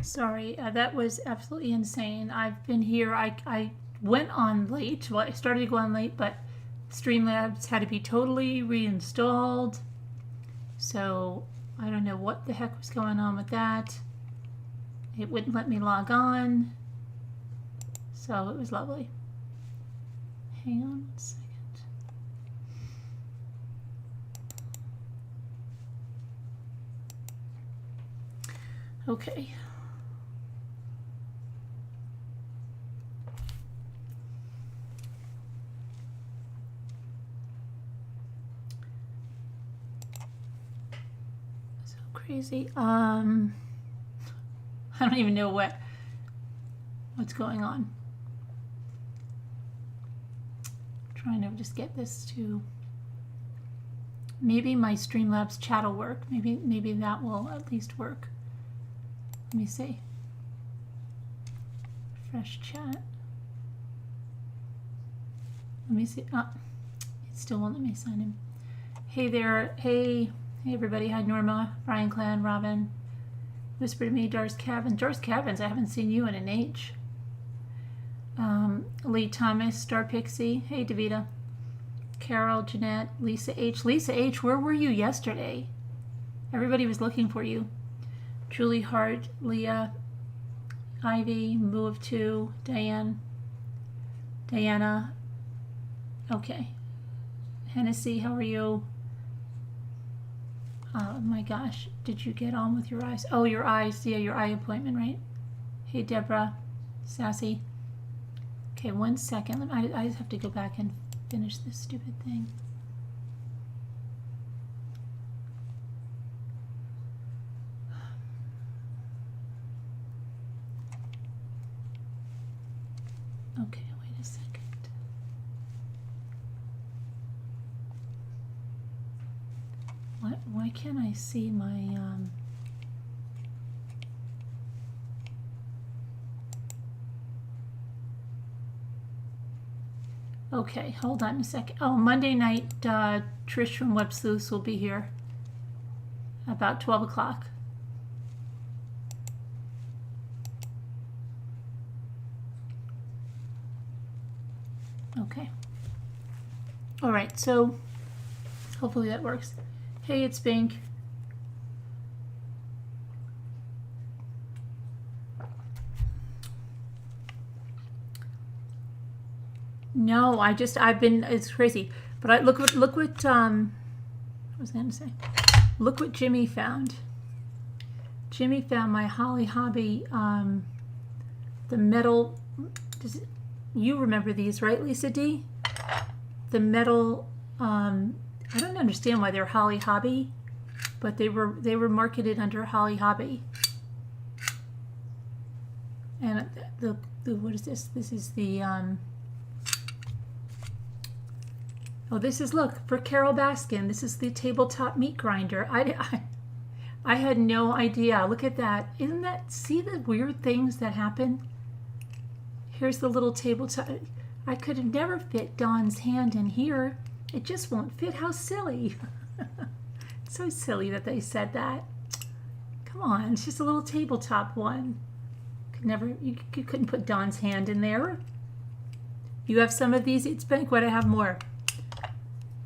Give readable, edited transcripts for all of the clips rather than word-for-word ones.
Sorry, that was absolutely insane. I've been here. I went on late. Well, I started to go on late, but Streamlabs had to be totally reinstalled. So I don't know what the heck was going on with that. It wouldn't let me log on. So it was lovely. Hang on 1 second. Okay. So crazy. I don't even know what's going on. I'm trying to just get this to. Maybe my Streamlabs chat will work. Maybe that will at least work. Let me see. Fresh chat. Let me see. Oh, it still won't let me sign in. Hey there. Hey everybody. Hi Norma, Brian Clan, Robin. Whisper to me, Dar's Cabins. Dar's Cabins, I haven't seen you in an age. Lee Thomas, Star Pixie. Hey Davita. Carol, Jeanette, Lisa H. Lisa H, where were you yesterday? Everybody was looking for you. Julie Hart, Leah, Ivy, Moo of Two, Diana. Okay. Hennessy, how are you? Oh my gosh, did you get on with your eyes? Oh, your eyes, yeah, your eye appointment, right? Hey Deborah, Sassy. Okay, 1 second. I just have to go back and finish this stupid thing. Okay, wait a second. Why can't I see my Okay, hold on a second. Oh, Monday night, Trish from Web Sleuths will be here about 12 o'clock. Okay. All right, so hopefully that works. Hey, it's Bink. No, I've been, it's crazy. But look what what was I going to say? Look what Jimmy found. Jimmy found my Holly Hobby, the metal, you remember these, right, Lisa D? The metal, I don't understand why they're Holly Hobby, but they were marketed under Holly Hobby. And the what is this? This is the oh, this is, look, for Carol Baskin. This is the tabletop meat grinder. I had no idea. Look at that. Isn't that, see the weird things that happen? Here's the little tabletop. I could have never fit Dawn's hand in here. It just won't fit. How silly. So silly that they said that. Come on, it's just a little tabletop one. You couldn't put Dawn's hand in there. You have some of these? It's Banquet. I have more.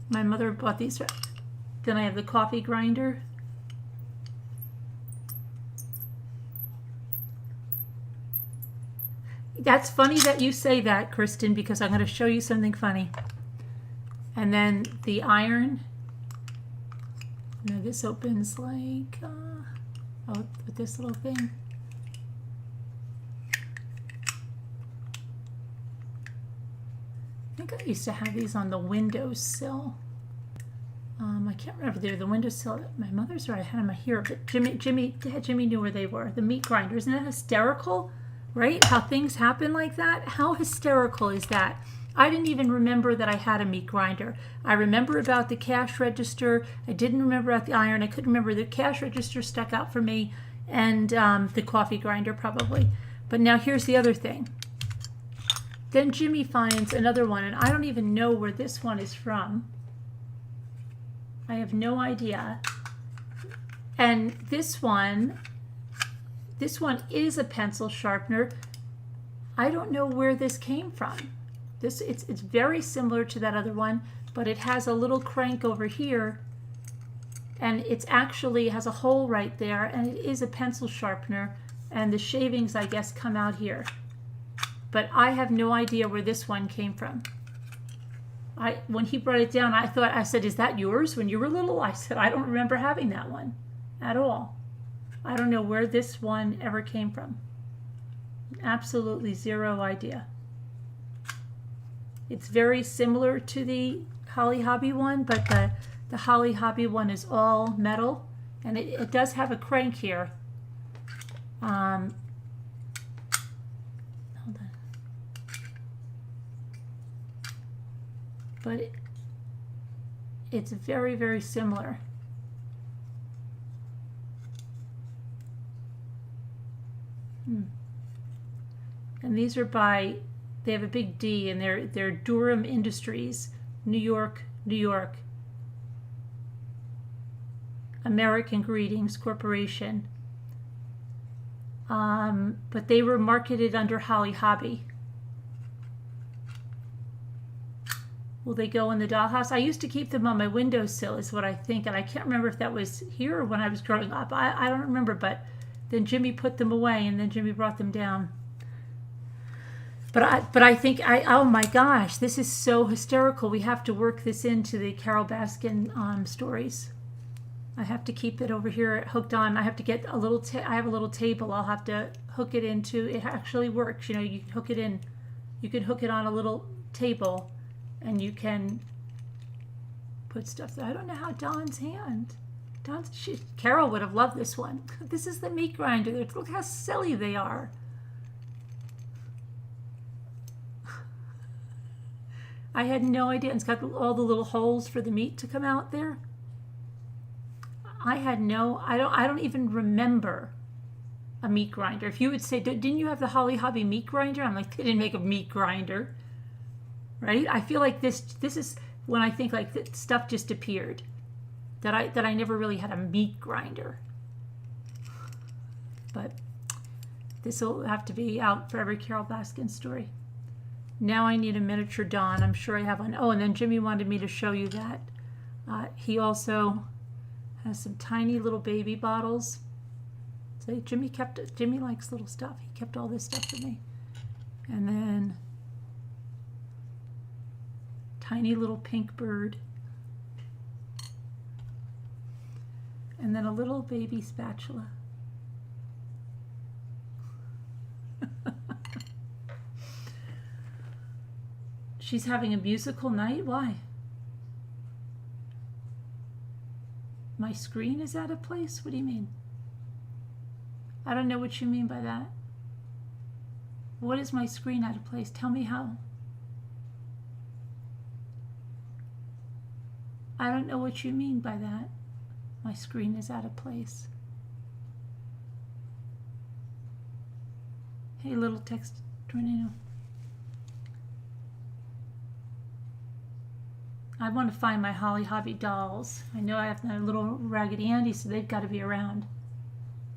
My mother bought these. Then I have the coffee grinder. That's funny that you say that, Kristen, because I'm going to show you something funny. And then the iron. Now this opens like, oh, with this little thing. I think I used to have these on the windowsill. I can't remember if they were the windowsill at my mother's or I had them here, but Jimmy knew where they were. The meat grinder. Isn't that hysterical? Right? How things happen like that? How hysterical is that? I didn't even remember that I had a meat grinder. I remember about the cash register. I didn't remember about the iron. I couldn't remember. The cash register stuck out for me, and the coffee grinder probably. But now here's the other thing. Then Jimmy finds another one, and I don't even know where this one is from. I have no idea. And this one, This one is a pencil sharpener. I don't know where this came from. It's very similar to that other one, but it has a little crank over here, and it's actually has a hole right there, and it is a pencil sharpener, and the shavings, I guess, come out here. But I have no idea where this one came from. When he brought it down, I said, is that yours when you were little? I said, I don't remember having that one at all. I don't know where this one ever came from. Absolutely zero idea. It's very similar to the Holly Hobby one, but the Holly Hobby one is all metal, and it does have a crank here. Hold on. But it's very, very similar. And these are by, they have a big D, and they're Durham Industries, New York, New York. American Greetings Corporation. But they were marketed under Holly Hobby. Will they go in the dollhouse? I used to keep them on my windowsill is what I think, and I can't remember if that was here or when I was growing up. I don't remember, but then Jimmy put them away, and then Jimmy brought them down. But I think, oh my gosh, this is so hysterical. We have to work this into the Carol Baskin stories. I have to keep it over here hooked on. I have to get a little, I have a little table I'll have to hook it into. It actually works, you know, you can hook it in, you can hook it on a little table, and you can put stuff there. I don't know how Dawn's hand. Carol would have loved this one. This is the meat grinder. Look how silly they are. I had no idea. It's got all the little holes for the meat to come out there. I don't even remember a meat grinder. If you would say, didn't you have the Holly Hobby meat grinder? I'm like, they didn't make a meat grinder. Right? I feel like this is when I think like stuff just appeared. That I never really had a meat grinder. But this will have to be out for every Carol Baskin story. Now I need a miniature Dawn. I'm sure I have one. Oh, and then Jimmy wanted me to show you that. He also has some tiny little baby bottles. So Jimmy likes little stuff. He kept all this stuff for me. And then tiny little pink bird. And then a little baby spatula. She's having a musical night? Why? My screen is out of place? What do you mean? I don't know what you mean by that. What is my screen out of place? Tell me how. I don't know what you mean by that. My screen is out of place. Hey, little text tornado. I want to find my Holly Hobby dolls. I know I have my little Raggedy Andy, so they've got to be around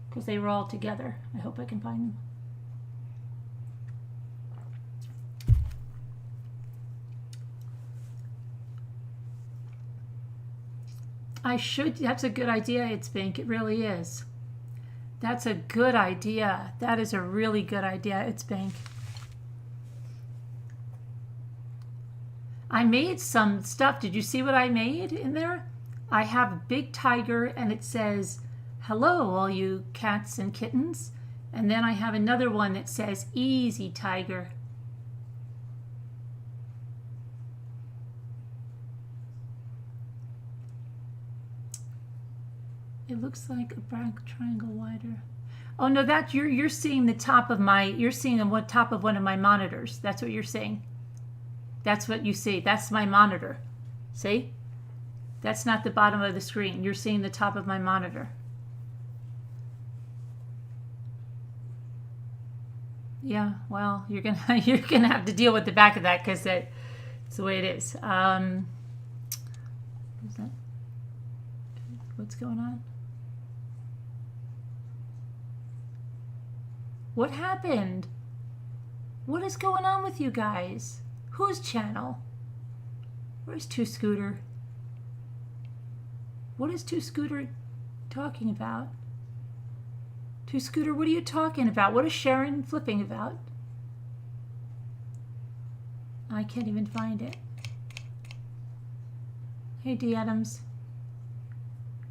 because they were all together. I hope I can find them. I should. That's a good idea, It's Pink. It really is. That's a good idea. That is a really good idea, It's Pink. I made some stuff. Did you see what I made in there? I have a big tiger, and it says, "Hello, all you cats and kittens." And then I have another one that says, "Easy, tiger." It looks like a black triangle wider. Oh no, that you're seeing the top of my. You're seeing the top of one of my monitors. That's what you're seeing. That's what you see. That's my monitor. See? That's not the bottom of the screen. You're seeing the top of my monitor. Yeah. Well, you're gonna have to deal with the back of that because that's the way it is. What's going on? What happened? What is going on with you guys? Whose channel? Where's Two Scooter? What is Two Scooter talking about? Two Scooter, what are you talking about? What is Sharon flipping about? I can't even find it. Hey, D. Adams.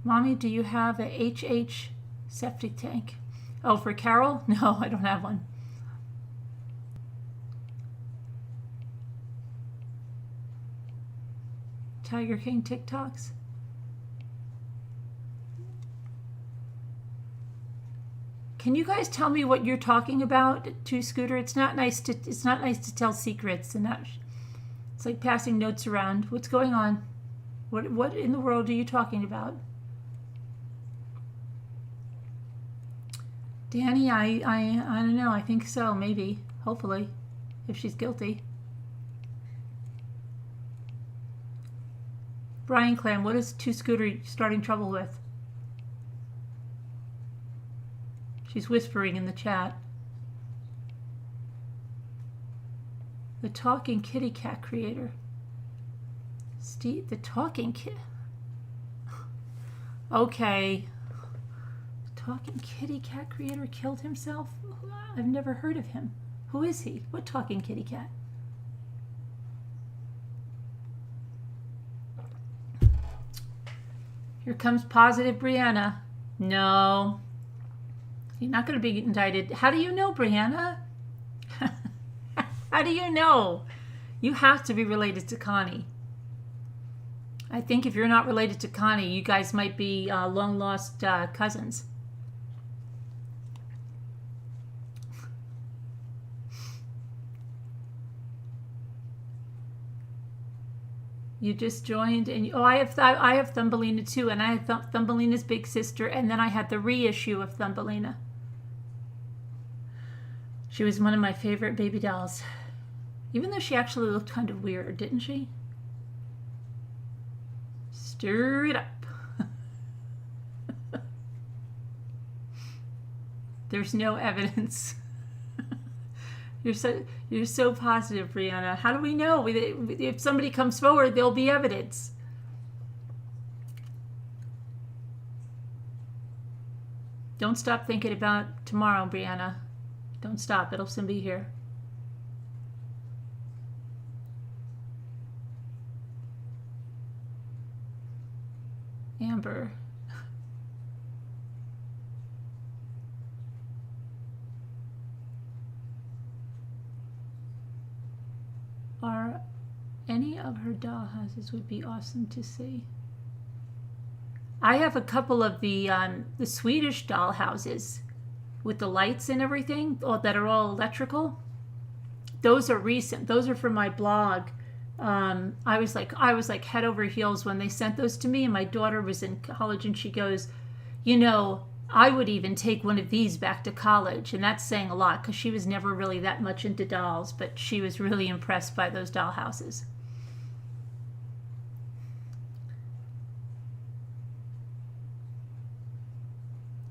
Mommy, do you have a HH septic tank? Oh, for Carol? No, I don't have one. Tiger King TikToks? Can you guys tell me what you're talking about, Two Scooter? It's not nice to tell secrets, and it's like passing notes around. What's going on? What in the world are you talking about? Danny, I don't know. I think so, maybe, hopefully, if she's guilty. Brian Clam, what is Two Scooter starting trouble with? She's whispering in the chat. The Talking Kitty Cat creator. Steve, the Talking Kit. Okay. The Talking Kitty Cat creator killed himself? I've never heard of him. Who is he? What Talking Kitty Cat? Here comes positive Brianna. No. You're not going to be indicted. How do you know, Brianna? How do you know? You have to be related to Connie. I think if you're not related to Connie, you guys might be long-lost cousins. You just joined, and I have Thumbelina too, and I have Thumbelina's big sister, and then I had the reissue of Thumbelina. She was one of my favorite baby dolls, even though she actually looked kind of weird, didn't she? Stir it up. There's no evidence. You're so positive, Brianna. How do we know? If somebody comes forward, there'll be evidence. Don't stop thinking about tomorrow, Brianna. Don't stop. It'll soon be here. Amber. Are any of her doll houses would be awesome to see. I have a couple of the Swedish doll houses with the lights and everything that are all electrical. Those are recent. Those are from my blog. I was like head over heels when they sent those to me, and my daughter was in college, and she goes, you know, I would even take one of these back to college. And that's saying a lot, because she was never really that much into dolls, but she was really impressed by those doll houses.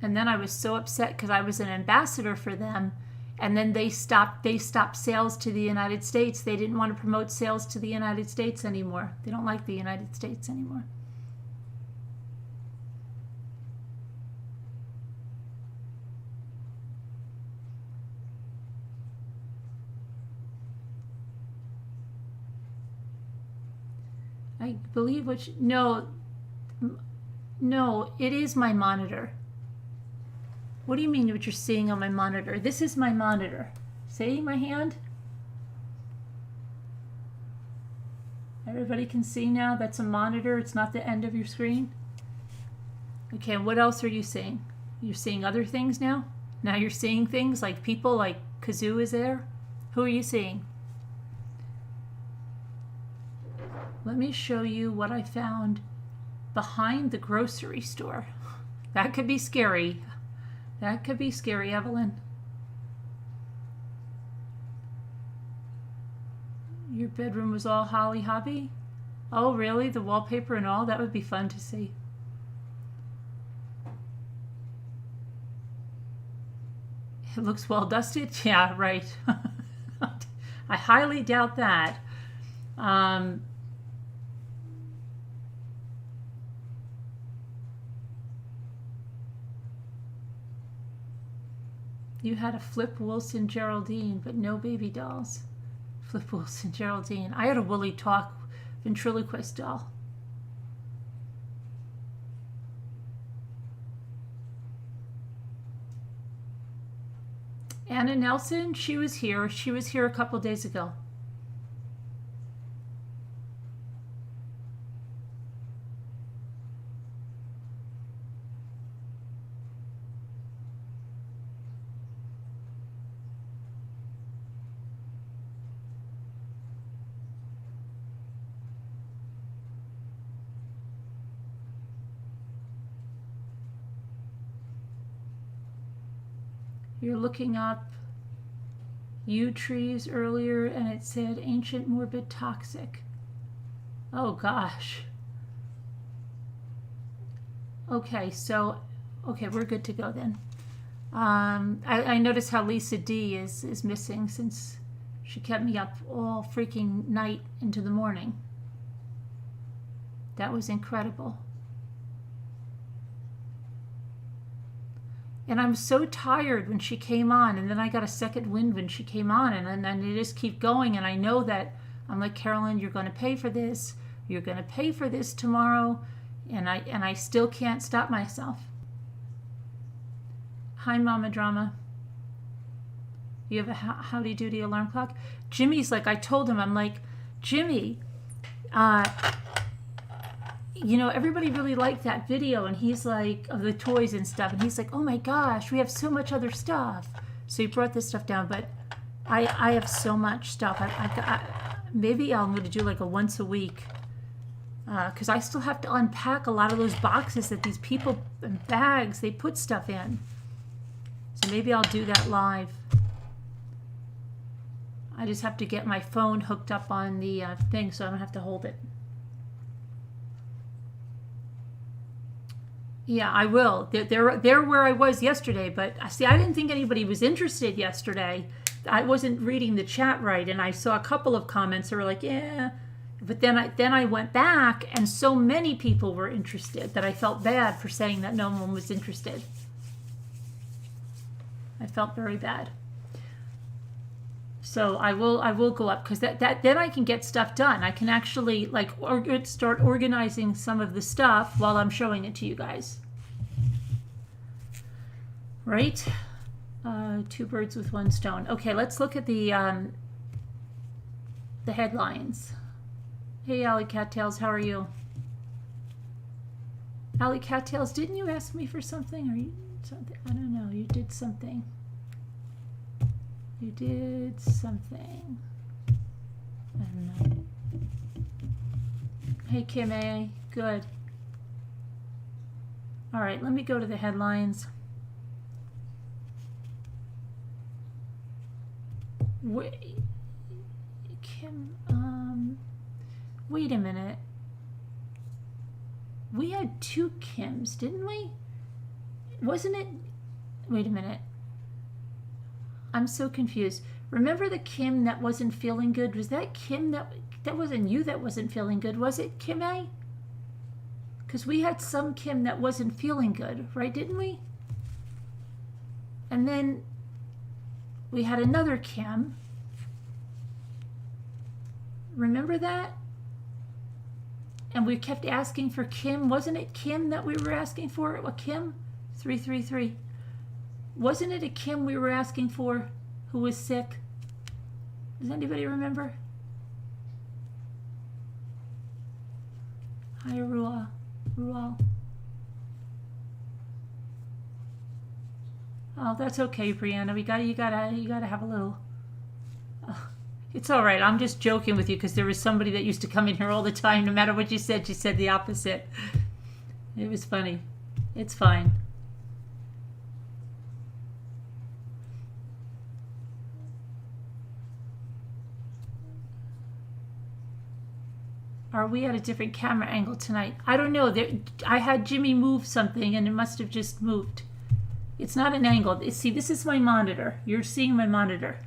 And then I was so upset because I was an ambassador for them, and then they stopped sales to the United States. They didn't want to promote sales to the United States anymore. They don't like the United States anymore. I believe no, it is my monitor. What do you mean what you're seeing on my monitor? This is my monitor. See my hand? Everybody can see now that's a monitor. It's not the end of your screen. Okay, what else are you seeing? You're seeing other things now? Now you're seeing things like people, like Kazoo is there? Who are you seeing? Let me show you what I found behind the grocery store. That could be scary. That could be scary, Evelyn. Your bedroom was all Holly Hobby? Oh, really? The wallpaper and all? That would be fun to see. It looks well dusted. Yeah, right. I highly doubt that. You had a Flip Wilson Geraldine, but no baby dolls. Flip Wilson Geraldine. I had a Willie Talk ventriloquist doll. Anna Nelson, she was here. She was here a couple days ago. You're looking up yew trees earlier and it said ancient, morbid, toxic. Oh gosh. Okay, so, okay, we're good to go then. I noticed how Lisa D is missing since she kept me up all freaking night into the morning. That was incredible. And I'm so tired when she came on, and then I got a second wind when she came on, and then they just keep going, and I know that I'm like, Carolyn, you're going to pay for this. You're going to pay for this tomorrow, and I still can't stop myself. Hi, Mama Drama. You have a howdy doody alarm clock? Jimmy's like, I told him, I'm like, Jimmy, you know, everybody really liked that video, and he's like, of the toys and stuff, and he's like, oh my gosh, we have so much other stuff. So he brought this stuff down, but I have so much stuff. Maybe I'm going to do like a once a week, because I still have to unpack a lot of those boxes that these people and bags, they put stuff in. So maybe I'll do that live. I just have to get my phone hooked up on the thing so I don't have to hold it. Yeah, I will. They're where I was yesterday, but see, I didn't think anybody was interested yesterday. I wasn't reading the chat right, and I saw a couple of comments that were like, yeah. But then I went back, and so many people were interested that I felt bad for saying that no one was interested. I felt very bad. So I will go up, because then I can get stuff done. I can actually like start organizing some of the stuff while I'm showing it to you guys. Right? Two birds with one stone. Okay, let's look at the headlines. Hey, Alley Cattails, how are you? Alley Cattails, didn't you ask me for something? Or you something? I don't know. You did something. You did something. I don't know. Hey, Kim A. Good. All right, let me go to the headlines. Wait, Kim, wait a minute. We had two Kims, didn't we? Wasn't it? Wait a minute. I'm so confused. Remember the Kim that wasn't feeling good? Was that Kim that wasn't you that wasn't feeling good? Was it Kim A? Because we had some Kim that wasn't feeling good, right? Didn't we? And then we had another Kim. Remember that? And we kept asking for Kim. Wasn't it Kim that we were asking for? What, Kim? 333. Wasn't it a Kim we were asking for who was sick? Does anybody remember? Hi, Rual. Oh, that's okay, Brianna. You gotta have a little. Oh, it's all right. I'm just joking with you because there was somebody that used to come in here all the time. No matter what you said, she said the opposite. It was funny. It's fine. Are we at a different camera angle tonight? I don't know. I had Jimmy move something and it must have just moved. It's not an angle. See, this is my monitor. You're seeing my monitor.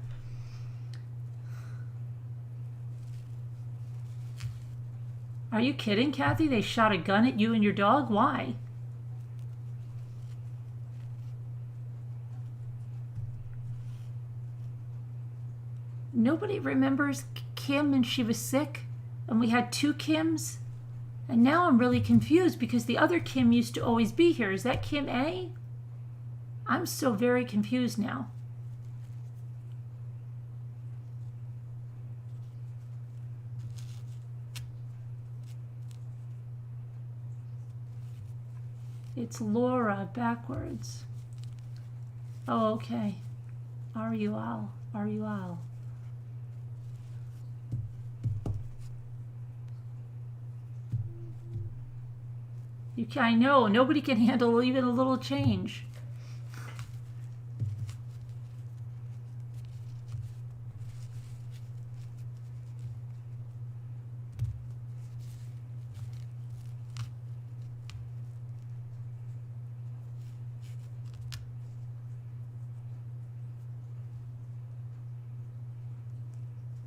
Are you kidding, Kathy? They shot a gun at you and your dog? Why? Nobody remembers Kim and she was sick, and we had two Kims, and now I'm really confused because the other Kim used to always be here. Is that Kim A? I'm so very confused now. It's Laura backwards. Oh, okay. R-U-L. R-U-L. I know, nobody can handle even a little change.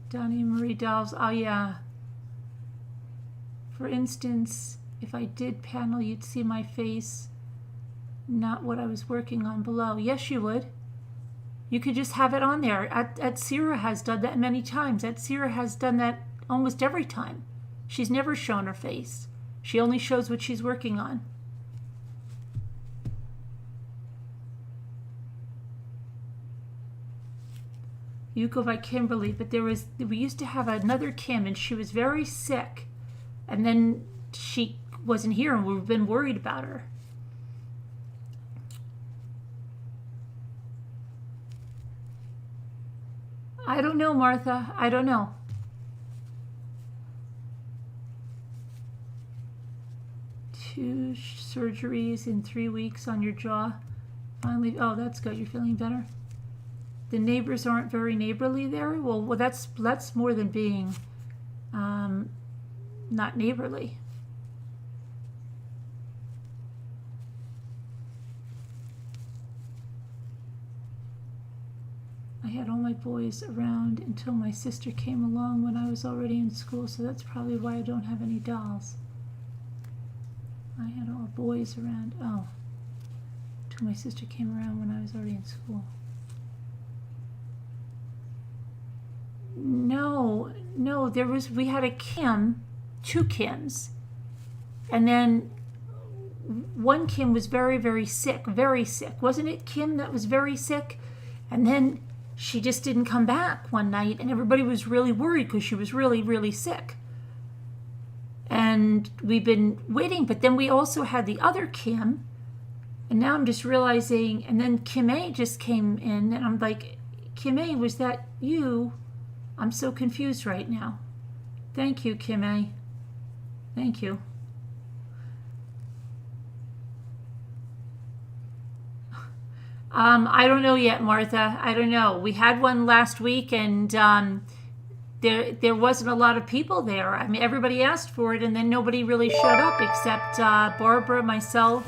Donnie Marie dolls, oh yeah. For instance, if I did panel, you'd see my face, not what I was working on below. Yes, you would. You could just have it on there. Atsira has done that many times. Atsira has done that almost every time. She's never shown her face. She only shows what she's working on. You go by Kimberly, but we used to have another Kim, and she was very sick, and then she wasn't here, and we've been worried about her. I don't know, Martha. I don't know. Two surgeries in 3 weeks on your jaw. Finally, oh, that's good. You're feeling better. The neighbors aren't very neighborly there. Well, that's more than being not neighborly. I had all my boys around until my sister came along when I was already in school, so that's probably why I don't have any dolls. I had all boys around, oh, until my sister came around when I was already in school. No, we had a Kim, two Kims, and then one Kim was very, very sick, Wasn't it Kim that was very sick? And then she just didn't come back one night, and everybody was really worried because she was really, really sick. And we've been waiting, but then we also had the other Kim, and now I'm just realizing, and then Kim A just came in, and I'm like, Kim A, was that you? I'm so confused right now. Thank you, Kim A. Thank you. I don't know yet, Martha. I don't know. We had one last week, and there wasn't a lot of people there. I mean, everybody asked for it, and then nobody really showed up except Barbara, myself,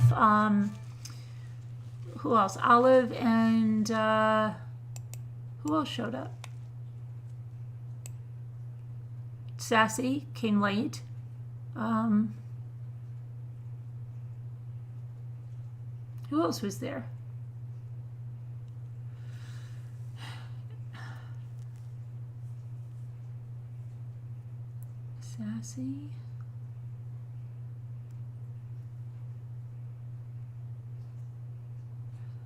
who else? Olive, and who else showed up? Sassy came late. Who else was there? Sassy.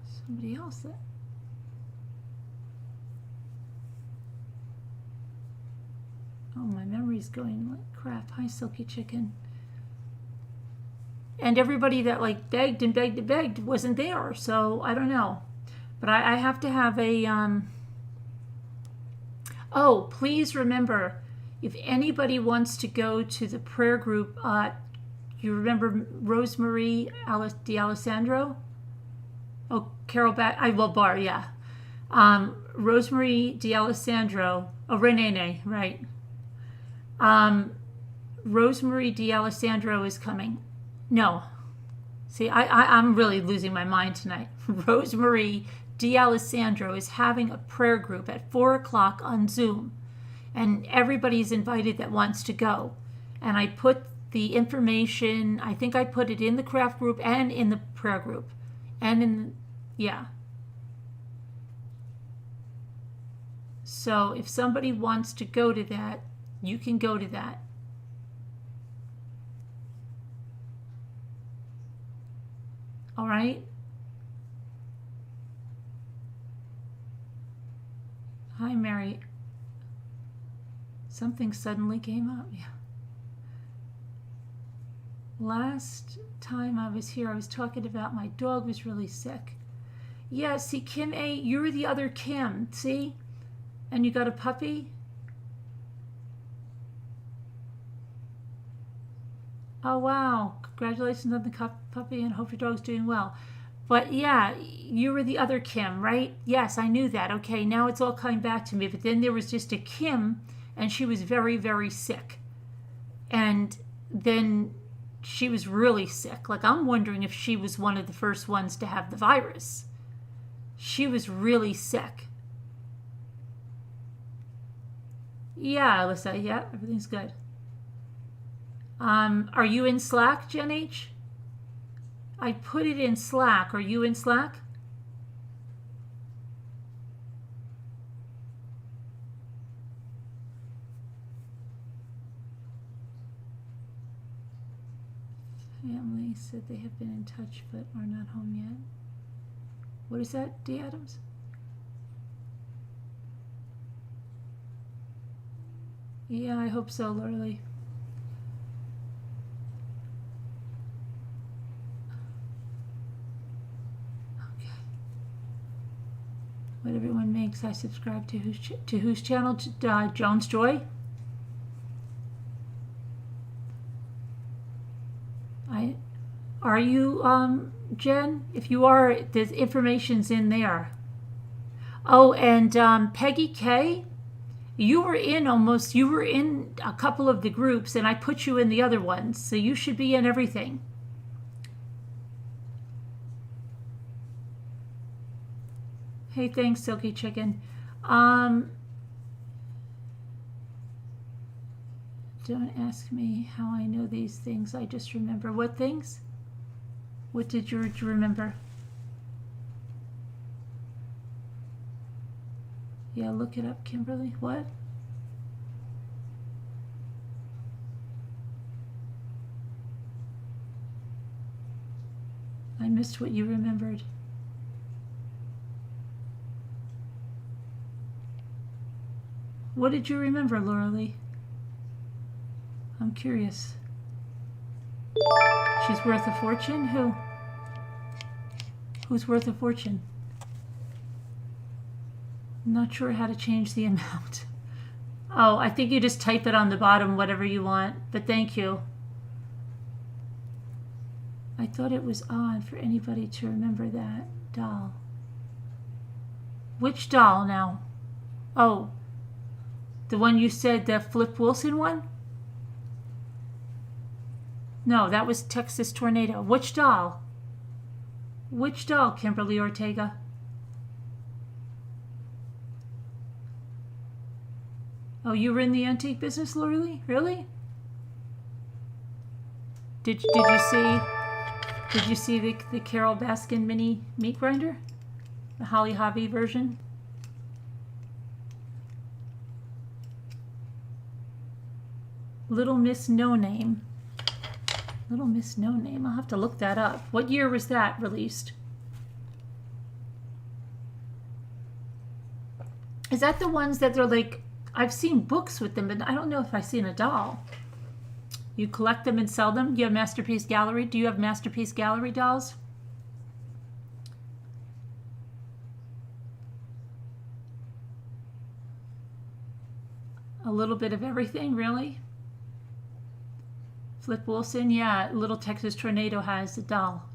Somebody else that. Oh, my memory's going like crap. Hi, Silky Chicken. And everybody that like begged and begged and begged wasn't there, so I don't know. But I have to have a. Oh, please remember, if anybody wants to go to the prayer group, you remember Rosemary D'Alessandro? Oh, Carol Bar, yeah. Rosemary D'Alessandro. Oh, Renee, right. Rosemary D'Alessandro is coming. No. See, I'm really losing my mind tonight. Rosemarie D'Alessandro is having a prayer group at 4 o'clock on Zoom, and everybody's invited that wants to go. And I put the information, I think I put it in the craft group and in the prayer group. And yeah. So if somebody wants to go to that, you can go to that. All right? Hi, Mary. Something suddenly came up. Yeah. Last time I was here, I was talking about my dog was really sick. Yeah, see, Kim A., you're the other Kim, see? And you got a puppy? Oh, wow. Congratulations on the puppy, and hope your dog's doing well. But yeah, you were the other Kim, right? Yes, I knew that. Okay, now it's all coming back to me. But then there was just a Kim, and she was very, very sick. And then she was really sick. Like, I'm wondering if she was one of the first ones to have the virus. She was really sick. Yeah, Alyssa, yeah, everything's good. Are you in Slack, Jen H? I put it in Slack. Are you in Slack? Family said they have been in touch but are not home yet. What is that, D. Adams? Yeah, I hope so, Lurley. Okay. What everyone makes, I subscribe to whose channel? Jones Joy? Are you, Jen? If you are, the information's in there. Oh, and Peggy K, you were in a couple of the groups, and I put you in the other ones, so you should be in everything. Hey, thanks, Silky Chicken. Don't ask me how I know these things. I just remember. What things? What did you remember? Yeah, look it up, Kimberly. What? I missed what you remembered. What did you remember, Laura Lee? I'm curious. She's worth a fortune? Who? Who's worth a fortune? I'm not sure how to change the amount. Oh, I think you just type it on the bottom, whatever you want. But thank you. I thought it was odd for anybody to remember that doll. Which doll now? Oh, the one you said, the Flip Wilson one? No, that was Texas Tornado. Which doll? Which doll, Kimberly Ortega? Oh, you were in the antique business, Lorelei? Really? Did you see the Carol Baskin mini meat grinder? The Holly Hobby version? Little Miss No Name. Little Miss No Name. I'll have to look that up. What year was that released? Is that the ones that they're like, I've seen books with them, but I don't know if I've seen a doll. You collect them and sell them? You have Masterpiece Gallery? Do you have Masterpiece Gallery dolls? A little bit of everything, really? Flip Wilson, yeah, Little Texas Tornado has the doll.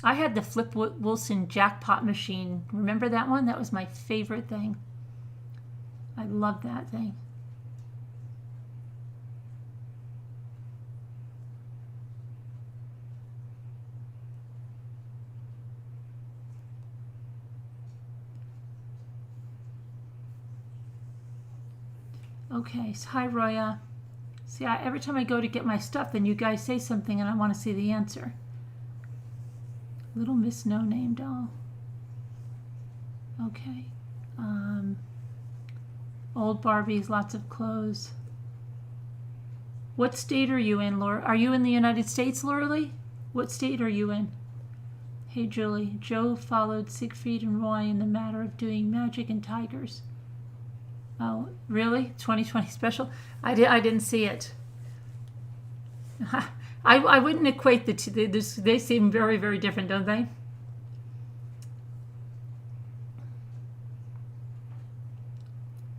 I had the Flip Wilson jackpot machine. Remember that one? That was my favorite thing. I love that thing. Okay, so hi Roya. See, every time I go to get my stuff, then you guys say something and I want to see the answer. Little Miss No Name doll. Okay. Old Barbies, lots of clothes. What state are you in, Laura? Are you in the United States, Laura Lee? What state are you in? Hey, Julie. Joe followed Siegfried and Roy in the matter of doing magic and tigers. Oh, really? 2020 special? I didn't see it. I wouldn't equate the two. They seem very, very different, don't they?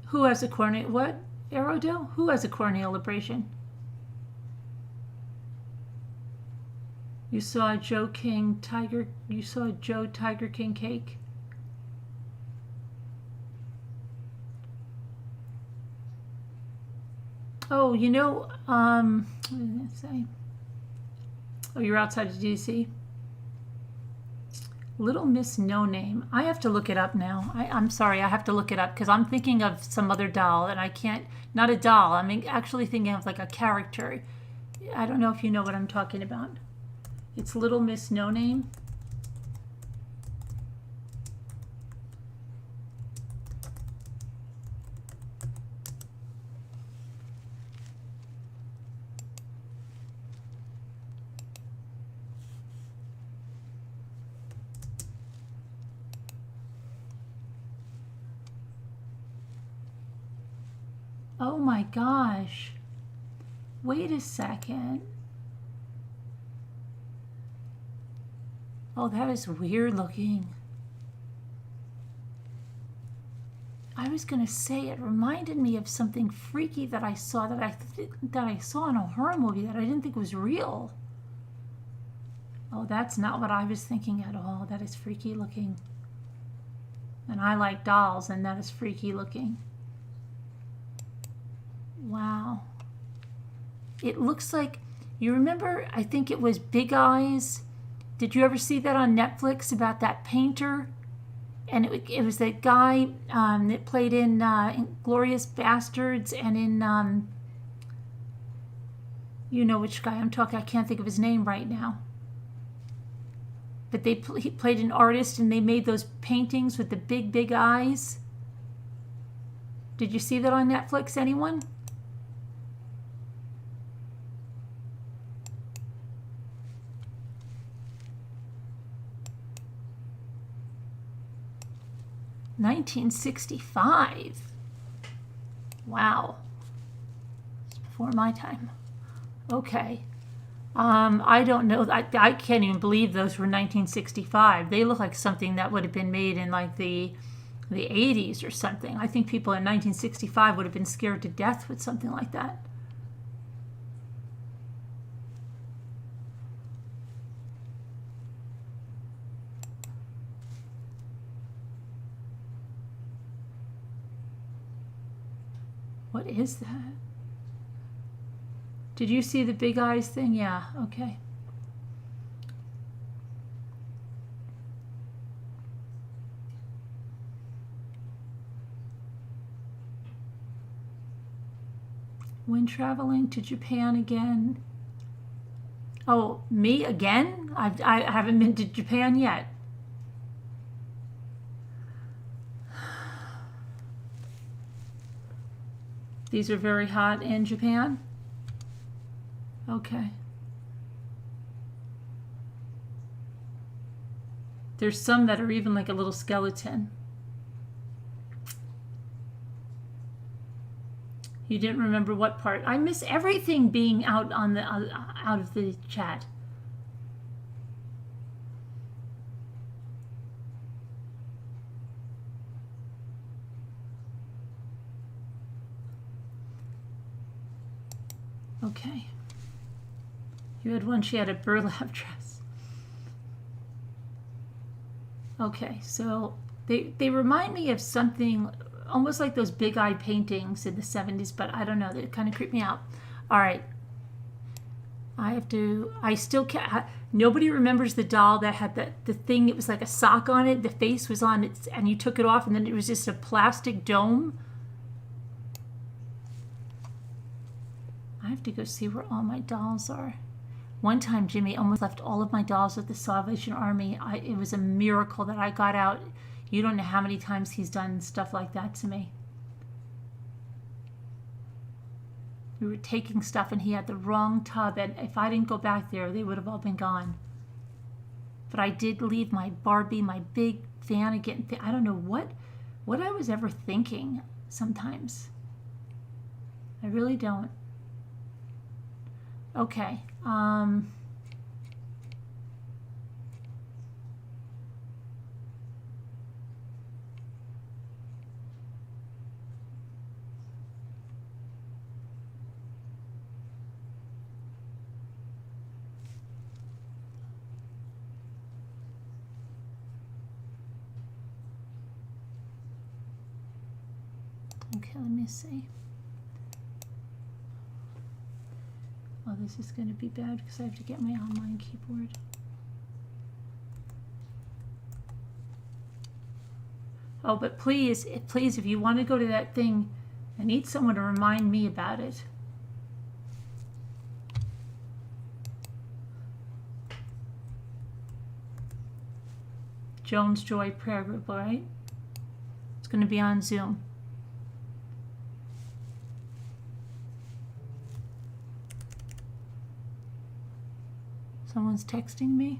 Who has a corneal? What? Aerodil? Who has a corneal abrasion? You saw Joe King Tiger. You saw Joe Tiger King cake. Oh, you know, what did I say? Oh, you're outside of DC. Little Miss No Name. I have to look it up now. I'm sorry, I have to look it up because I'm thinking of some other doll and I can't. Not a doll. I'm actually thinking of like a character. I don't know if you know what I'm talking about. It's Little Miss No Name. Oh my gosh. Wait a second. Oh, that is weird looking. I was gonna say it reminded me of something freaky that I saw that I saw in a horror movie that I didn't think was real. Oh, that's not what I was thinking at all. That is freaky looking. And I like dolls, and that is freaky looking. Wow. It looks like, you remember, I think it was Big Eyes. Did you ever see that on Netflix about that painter? And it was that guy that played in Glorious Bastards and in, you know which guy I'm talking, I can't think of his name right now. But he played an artist and they made those paintings with the big, big eyes. Did you see that on Netflix, anyone? $1965. Wow. It's before my time. Okay. I don't know. I can't even believe those were 1965. They look like something that would have been made in like the 80s or something. I think people in 1965 would have been scared to death with something like that. What is that? Did you see the big eyes thing? Yeah, okay. When traveling to Japan again. Oh, me again? I haven't been to Japan yet. These are very hot in Japan? Okay. There's some that are even like a little skeleton. You didn't remember what part? I miss everything being out on the out of the chat. Okay. You had one, she had a burlap dress. Okay, so they remind me of something almost like those big eye paintings in the 70s, but I don't know, they kind of creep me out. All right. I still can't, nobody remembers the doll that had the thing, it was like a sock on it, the face was on it, and you took it off, and then it was just a plastic dome. to go see where all my dolls are. One time, Jimmy almost left all of my dolls with the Salvation Army. It was a miracle that I got out. You don't know how many times he's done stuff like that to me. We were taking stuff and he had the wrong tub, and if I didn't go back there, they would have all been gone. But I did leave my Barbie, my big Vanagon thing. I don't know what I was ever thinking sometimes. I really don't. Okay. Okay, let me see. Oh, this is going to be bad because I have to get my online keyboard. Oh, but please, if you want to go to that thing, I need someone to remind me about it. Jones Joy Prayer Group, all right? It's going to be on Zoom. Someone's texting me.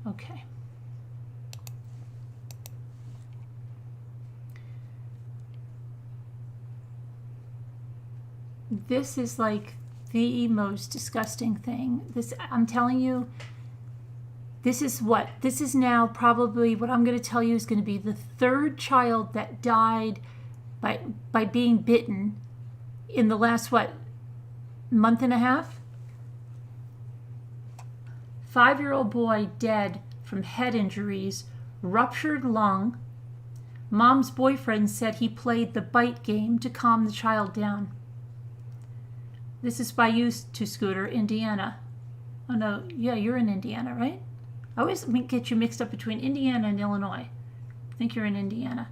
Okay. This is like the most disgusting thing. This, I'm telling you, this is now probably what I'm going to tell you is going to be the third child that died by being bitten in the last, month and a half? 5-year-old boy dead from head injuries, ruptured lung. Mom's boyfriend said he played the bite game to calm the child down. This is by Used to Scooter, Indiana. Oh no, yeah, you're in Indiana, right? I always get you mixed up between Indiana and Illinois. I think you're in Indiana.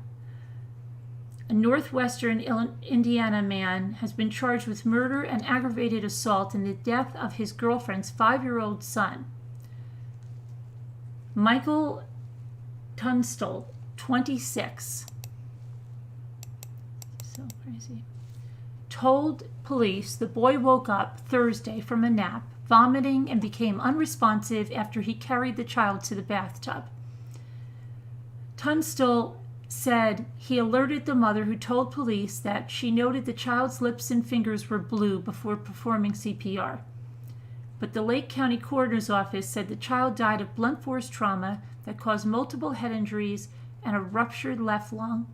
A northwestern Indiana man has been charged with murder and aggravated assault in the death of his girlfriend's 5-year-old son. Michael Tunstall, 26. So crazy. Told police the boy woke up Thursday from a nap, vomiting, and became unresponsive after he carried the child to the bathtub. Tunstall said he alerted the mother, who told police that she noted the child's lips and fingers were blue before performing CPR. But the Lake County Coroner's Office said the child died of blunt force trauma that caused multiple head injuries and a ruptured left lung,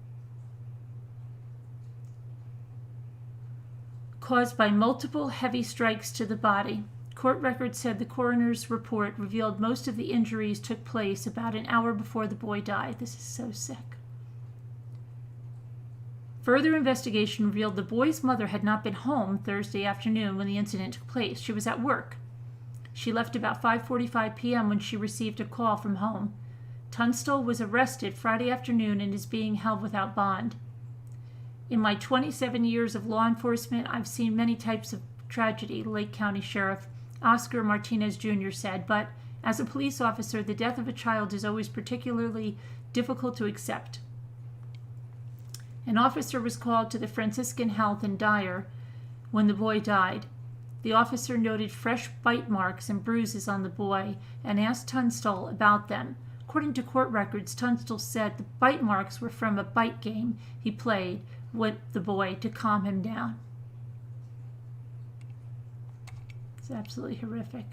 caused by multiple heavy strikes to the body. Court records said the coroner's report revealed most of the injuries took place about an hour before the boy died. This is so sick. Further investigation revealed the boy's mother had not been home Thursday afternoon when the incident took place. She was at work. She left about 5:45 p.m. when she received a call from home. Tunstall was arrested Friday afternoon and is being held without bond. In my 27 years of law enforcement, I've seen many types of tragedy, Lake County Sheriff Oscar Martinez Jr. said, but as a police officer, the death of a child is always particularly difficult to accept. An officer was called to the Franciscan Health in Dyer when the boy died. The officer noted fresh bite marks and bruises on the boy and asked Tunstall about them. According to court records, Tunstall said the bite marks were from a bite game he played with the boy to calm him down. It's absolutely horrific.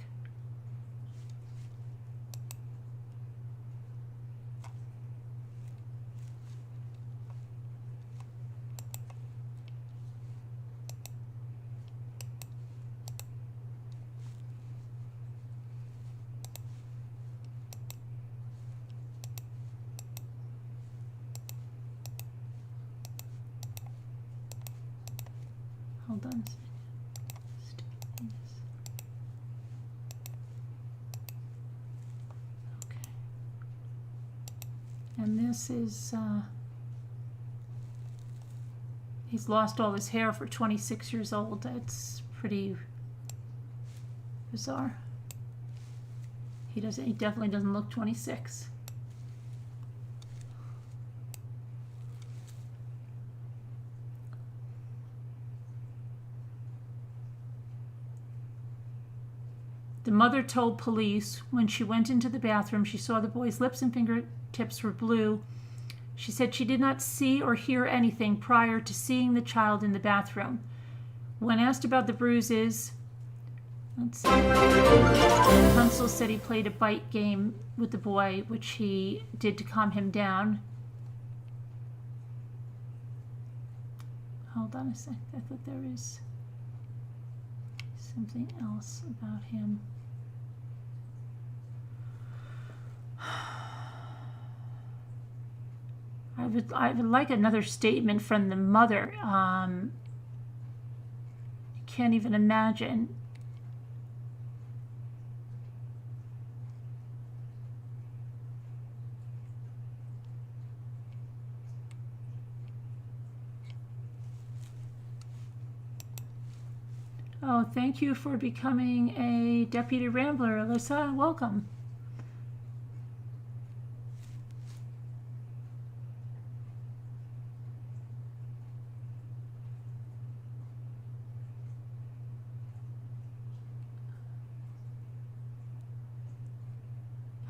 Oh Hold on. Okay. And this is, he's lost all his hair for 26 years old. That's pretty bizarre. He definitely doesn't look 26. The mother told police when she went into the bathroom she saw the boy's lips and fingertips were blue. She said she did not see or hear anything prior to seeing the child in the bathroom. When asked about the bruises, Kunzel said he played a bite game with the boy, which he did to calm him down. Hold on a sec. I thought there is something else about him. I would like another statement from the mother. I can't even imagine. Oh, thank you for becoming a Deputy Rambler, Alyssa. Welcome.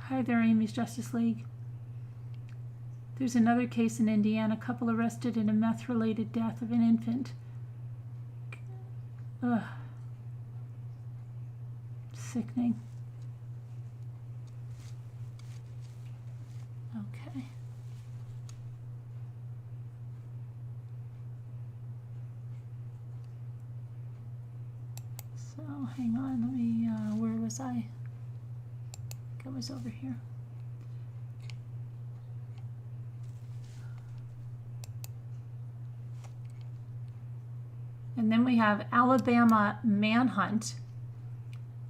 Hi there, Amy's Justice League. There's another case in Indiana, couple arrested in a meth-related death of an infant. Ugh. Sickening. Okay. So, hang on, let me, where was I? I was over here. And then we have Alabama manhunt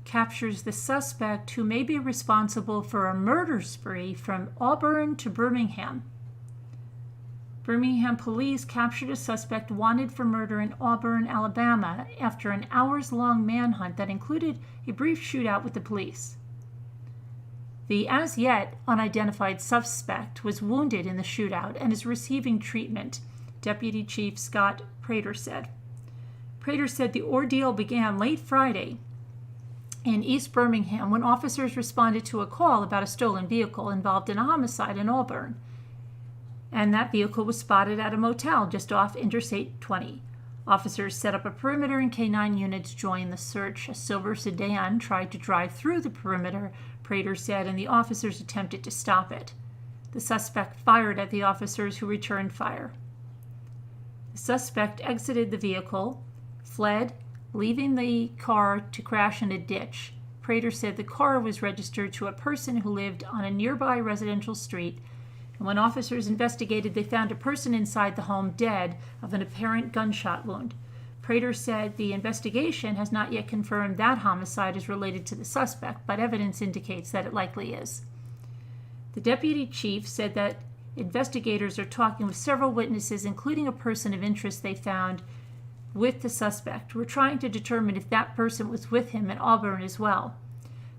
captures the suspect who may be responsible for a murder spree from Auburn to Birmingham. Birmingham police captured a suspect wanted for murder in Auburn, Alabama after an hours-long manhunt that included a brief shootout with the police. The as-yet unidentified suspect was wounded in the shootout and is receiving treatment, Deputy Chief Scott Prater said. Prater said the ordeal began late Friday in East Birmingham when officers responded to a call about a stolen vehicle involved in a homicide in Auburn. And that vehicle was spotted at a motel just off Interstate 20. Officers set up a perimeter and K-9 units joined the search. A silver sedan tried to drive through the perimeter, Prater said, and the officers attempted to stop it. The suspect fired at the officers who returned fire. The suspect exited the vehicle, fled, leaving the car to crash in a ditch. Prater said the car was registered to a person who lived on a nearby residential street, and when officers investigated, they found a person inside the home dead of an apparent gunshot wound. Prater said the investigation has not yet confirmed that homicide is related to the suspect, but evidence indicates that it likely is. The deputy chief said that investigators are talking with several witnesses, including a person of interest they found with the suspect. We're trying to determine if that person was with him in Auburn as well.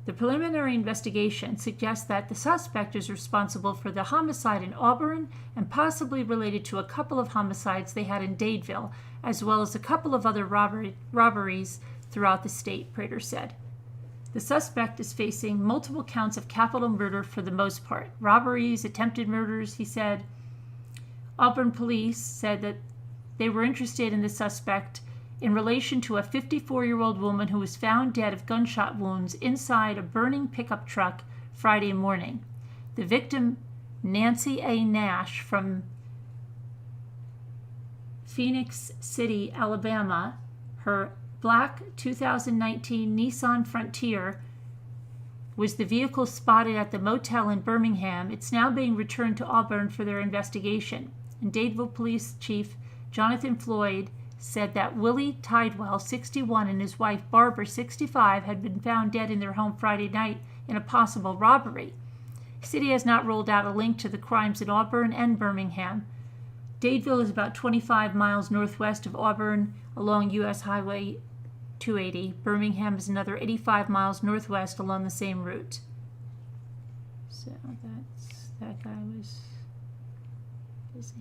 The preliminary investigation suggests that the suspect is responsible for the homicide in Auburn and possibly related to a couple of homicides they had in Dadeville, as well as a couple of other robberies throughout the state, Prater said. The suspect is facing multiple counts of capital murder for the most part. Robberies, attempted murders, he said. Auburn police said that they were interested in the suspect in relation to a 54-year-old woman who was found dead of gunshot wounds inside a burning pickup truck Friday morning. The victim, Nancy A. Nash from Phoenix City, Alabama, her black 2019 Nissan Frontier was the vehicle spotted at the motel in Birmingham. It's now being returned to Auburn for their investigation. And Dadeville Police Chief Jonathan Floyd said that Willie Tidwell, 61, and his wife Barbara, 65, had been found dead in their home Friday night in a possible robbery. The city has not ruled out a link to the crimes in Auburn and Birmingham. Dadeville is about 25 miles northwest of Auburn along U.S. Highway 280. Birmingham is another 85 miles northwest along the same route. So that guy was busy.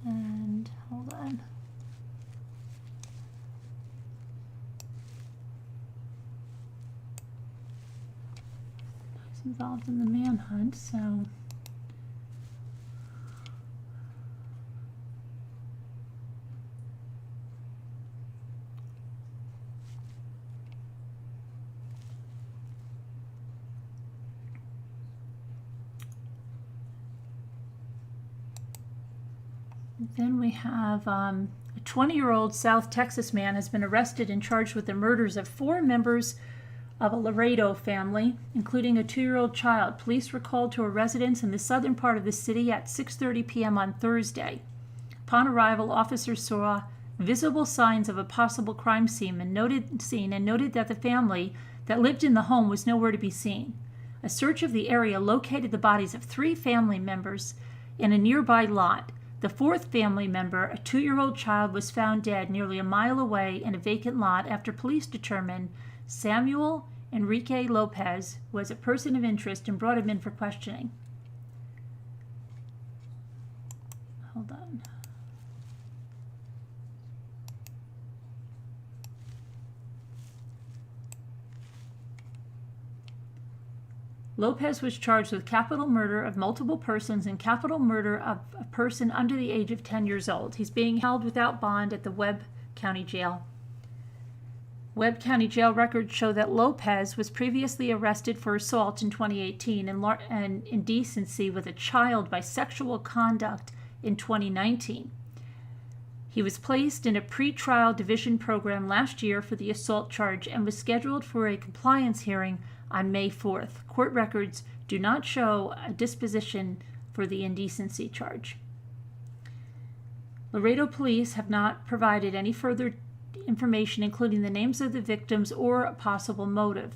And hold on. He's involved in the manhunt, so then we have a 20-year-old South Texas man has been arrested and charged with the murders of 4 members of a Laredo family, including a 2-year-old child. Police were called to a residence in the southern part of the city at 6:30 p.m. on Thursday. Upon arrival, officers saw visible signs of a possible crime scene and noted that the family that lived in the home was nowhere to be seen. A search of the area located the bodies of 3 family members in a nearby lot. The 4th family member, a 2-year-old child, was found dead nearly a mile away in a vacant lot after police determined Samuel Enrique Lopez was a person of interest and brought him in for questioning. Hold on. Lopez was charged with capital murder of multiple persons and capital murder of a person under the age of 10 years old. He's being held without bond at the Webb County Jail. Webb County Jail records show that Lopez was previously arrested for assault in 2018 and indecency with a child by sexual conduct in 2019. He was placed in a pretrial division program last year for the assault charge and was scheduled for a compliance hearing on May 4th. Court records do not show a disposition for the indecency charge. Laredo police have not provided any further information, including the names of the victims or a possible motive.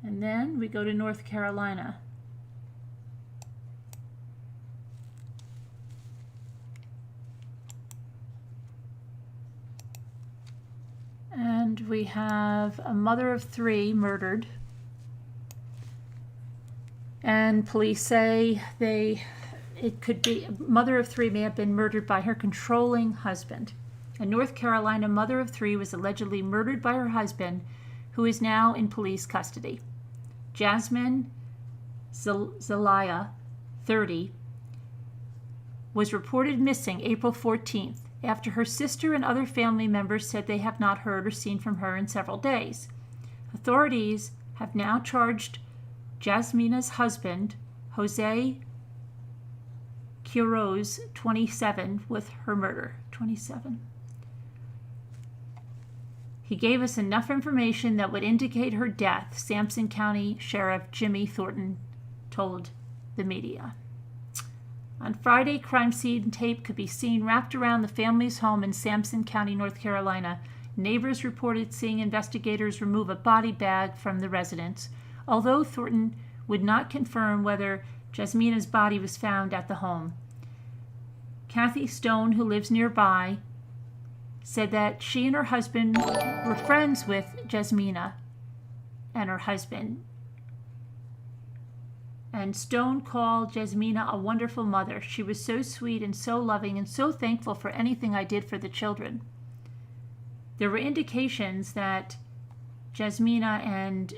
And then we go to North Carolina. And we have a mother of 3 murdered. And police say it could be a mother of 3 may have been murdered by her controlling husband. A North Carolina mother of 3 was allegedly murdered by her husband, who is now in police custody. Jasmine Zelaya, 30, was reported missing April 14th after her sister and other family members said they have not heard or seen from her in several days. Authorities have now charged Jasmina's husband, Jose Quiroz, 27, with her murder. 27. He gave us enough information that would indicate her death, Sampson County Sheriff Jimmy Thornton told the media. On Friday, crime scene tape could be seen wrapped around the family's home in Sampson County, North Carolina. Neighbors reported seeing investigators remove a body bag from the residence, although Thornton would not confirm whether Jasmina's body was found at the home. Kathy Stone, who lives nearby, said that she and her husband were friends with Jasmina and her husband. And Stone called Jasmina a wonderful mother. She was so sweet and so loving and so thankful for anything I did for the children. There were indications that Jasmina and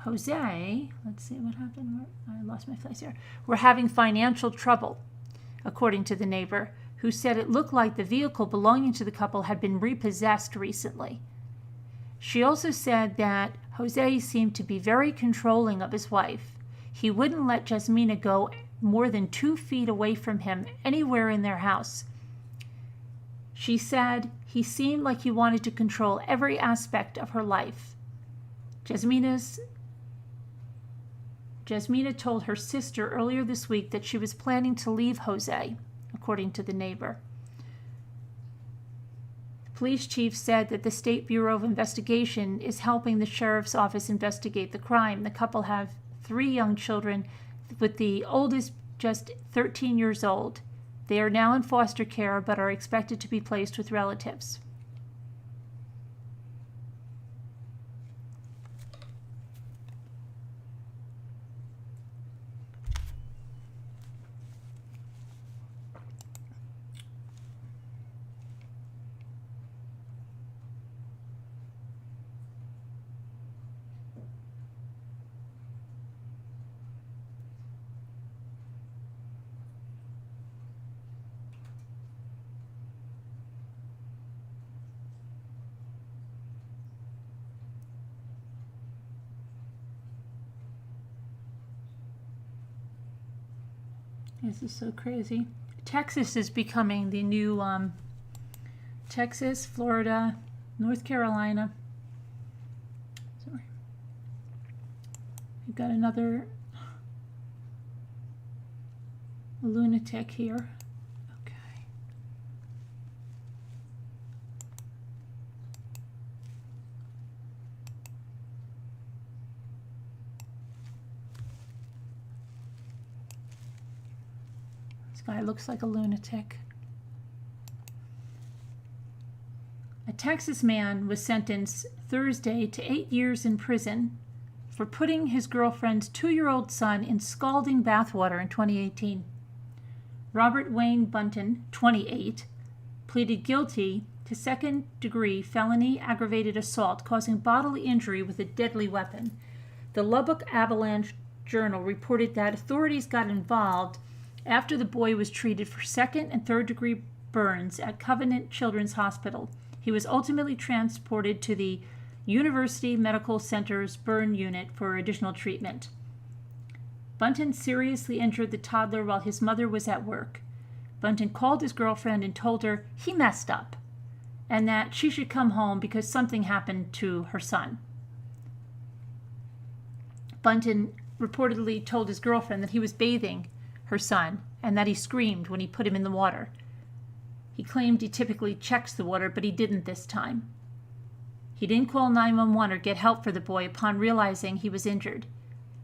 Jose, let's see what happened. I lost my place here. Were having financial trouble. according to the neighbor, who said it looked like the vehicle belonging to the couple had been repossessed recently. She also said that Jose seemed to be very controlling of his wife. He wouldn't let Jasmina go more than 2 feet away from him anywhere in their house. She said he seemed like he wanted to control every aspect of her life. Jasmina told her sister earlier this week that she was planning to leave Jose, according to the neighbor. The police chief said that the State Bureau of Investigation is helping the sheriff's office investigate the crime. The couple have 3 young children, with the oldest just 13 years old. They are now in foster care but are expected to be placed with relatives. This is so crazy. Texas is becoming the new Texas, Florida, North Carolina. Sorry. We've got another lunatic here. Okay. This guy looks like a lunatic. A Texas man was sentenced Thursday to 8 years in prison for putting his girlfriend's 2-year-old son in scalding bathwater in 2018. Robert Wayne Bunton, 28, pleaded guilty to second-degree felony aggravated assault causing bodily injury with a deadly weapon. The Lubbock Avalanche Journal reported that authorities got involved after the boy was treated for second- and third-degree burns at Covenant Children's Hospital. He was ultimately transported to the University Medical Center's burn unit for additional treatment. Bunton seriously injured the toddler while his mother was at work. Bunton called his girlfriend and told her he messed up and that she should come home because something happened to her son. Bunton reportedly told his girlfriend that he was bathing her son and that he screamed when he put him in the water. He claimed he typically checks the water, but he didn't this time. He didn't call 911 or get help for the boy upon realizing he was injured.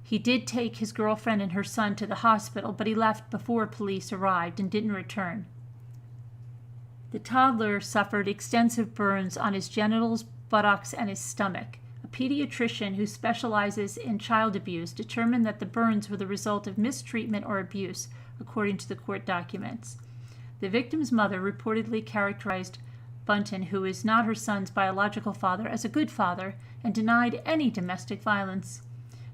He did take his girlfriend and her son to the hospital, but he left before police arrived and didn't return. The toddler suffered extensive burns on his genitals, buttocks, and his stomach. A pediatrician who specializes in child abuse determined that the burns were the result of mistreatment or abuse, according to the court documents. The victim's mother reportedly characterized Bunton, who is not her son's biological father, as a good father and denied any domestic violence.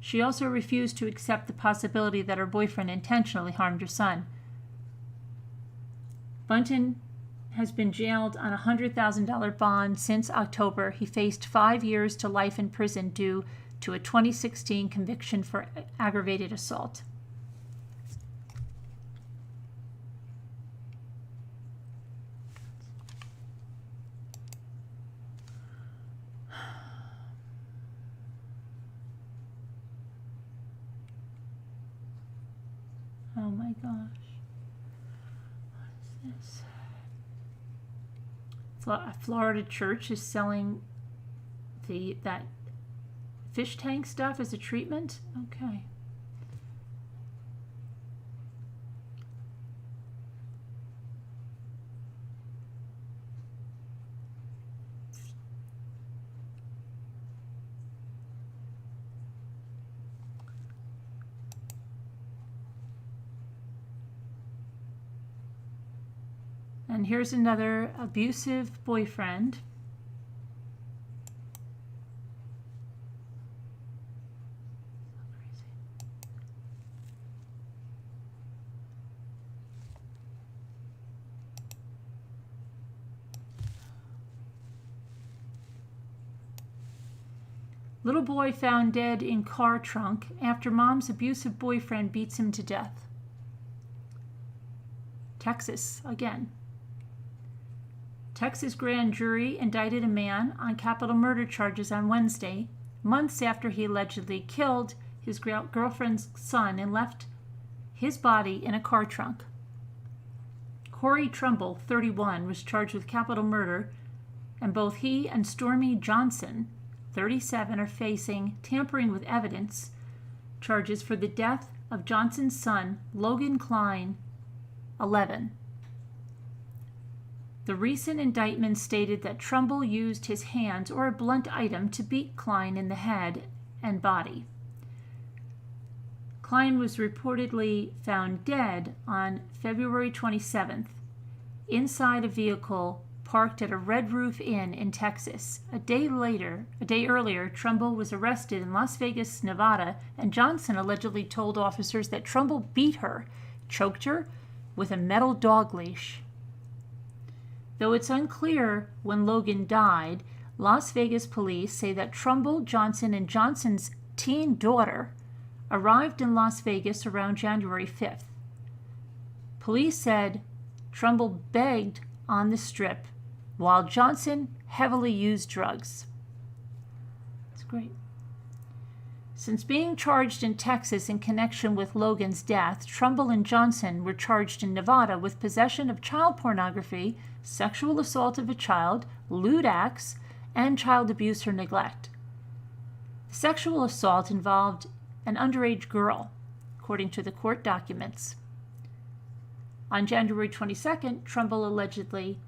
She also refused to accept the possibility that her boyfriend intentionally harmed her son. Bunton has been jailed on a $100,000 bond since October. He faced 5 years to life in prison due to a 2016 conviction for aggravated assault. Oh my gosh. What is this? A Florida church is selling that fish tank stuff as a treatment? Okay. And here's another abusive boyfriend. Little boy found dead in car trunk after mom's abusive boyfriend beats him to death. Texas again. Texas grand jury indicted a man on capital murder charges on Wednesday, months after he allegedly killed his girlfriend's son and left his body in a car trunk. Corey Trumbull, 31, was charged with capital murder, and both he and Stormy Johnson, 37, are facing tampering with evidence charges for the death of Johnson's son, Logan Klein, 11. The recent indictment stated that Trumbull used his hands or a blunt item to beat Klein in the head and body. Klein was reportedly found dead on February 27th inside a vehicle parked at a Red Roof Inn in Texas. A day earlier, Trumbull was arrested in Las Vegas, Nevada, and Johnson allegedly told officers that Trumbull beat her, choked her with a metal dog leash. Though it's unclear when Logan died, Las Vegas police say that Trumbull, Johnson, and Johnson's teen daughter arrived in Las Vegas around January 5th. Police said Trumbull begged on the strip while Johnson heavily used drugs. That's great. Since being charged in Texas in connection with Logan's death, Trumbull and Johnson were charged in Nevada with possession of child pornography, sexual assault of a child, lewd acts, and child abuse or neglect. The sexual assault involved an underage girl, according to the court documents. On January 22nd, Trumbull allegedly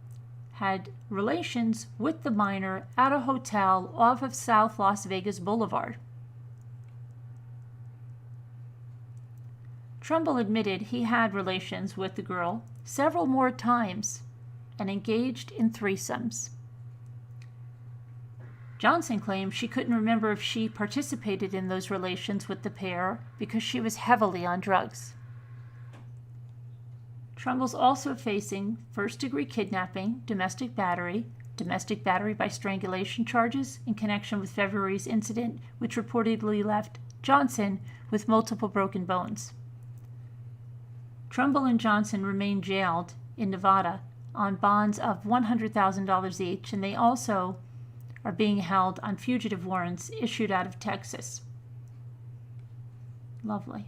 had relations with the minor at a hotel off of South Las Vegas Boulevard. Trumbull admitted he had relations with the girl several more times and engaged in threesomes. Johnson claimed she couldn't remember if she participated in those relations with the pair because she was heavily on drugs. Trumbull's also facing first-degree kidnapping, domestic battery by strangulation charges in connection with February's incident, which reportedly left Johnson with multiple broken bones. Trumbull and Johnson remain jailed in Nevada on bonds of $100,000 each, and they also are being held on fugitive warrants issued out of Texas. Lovely.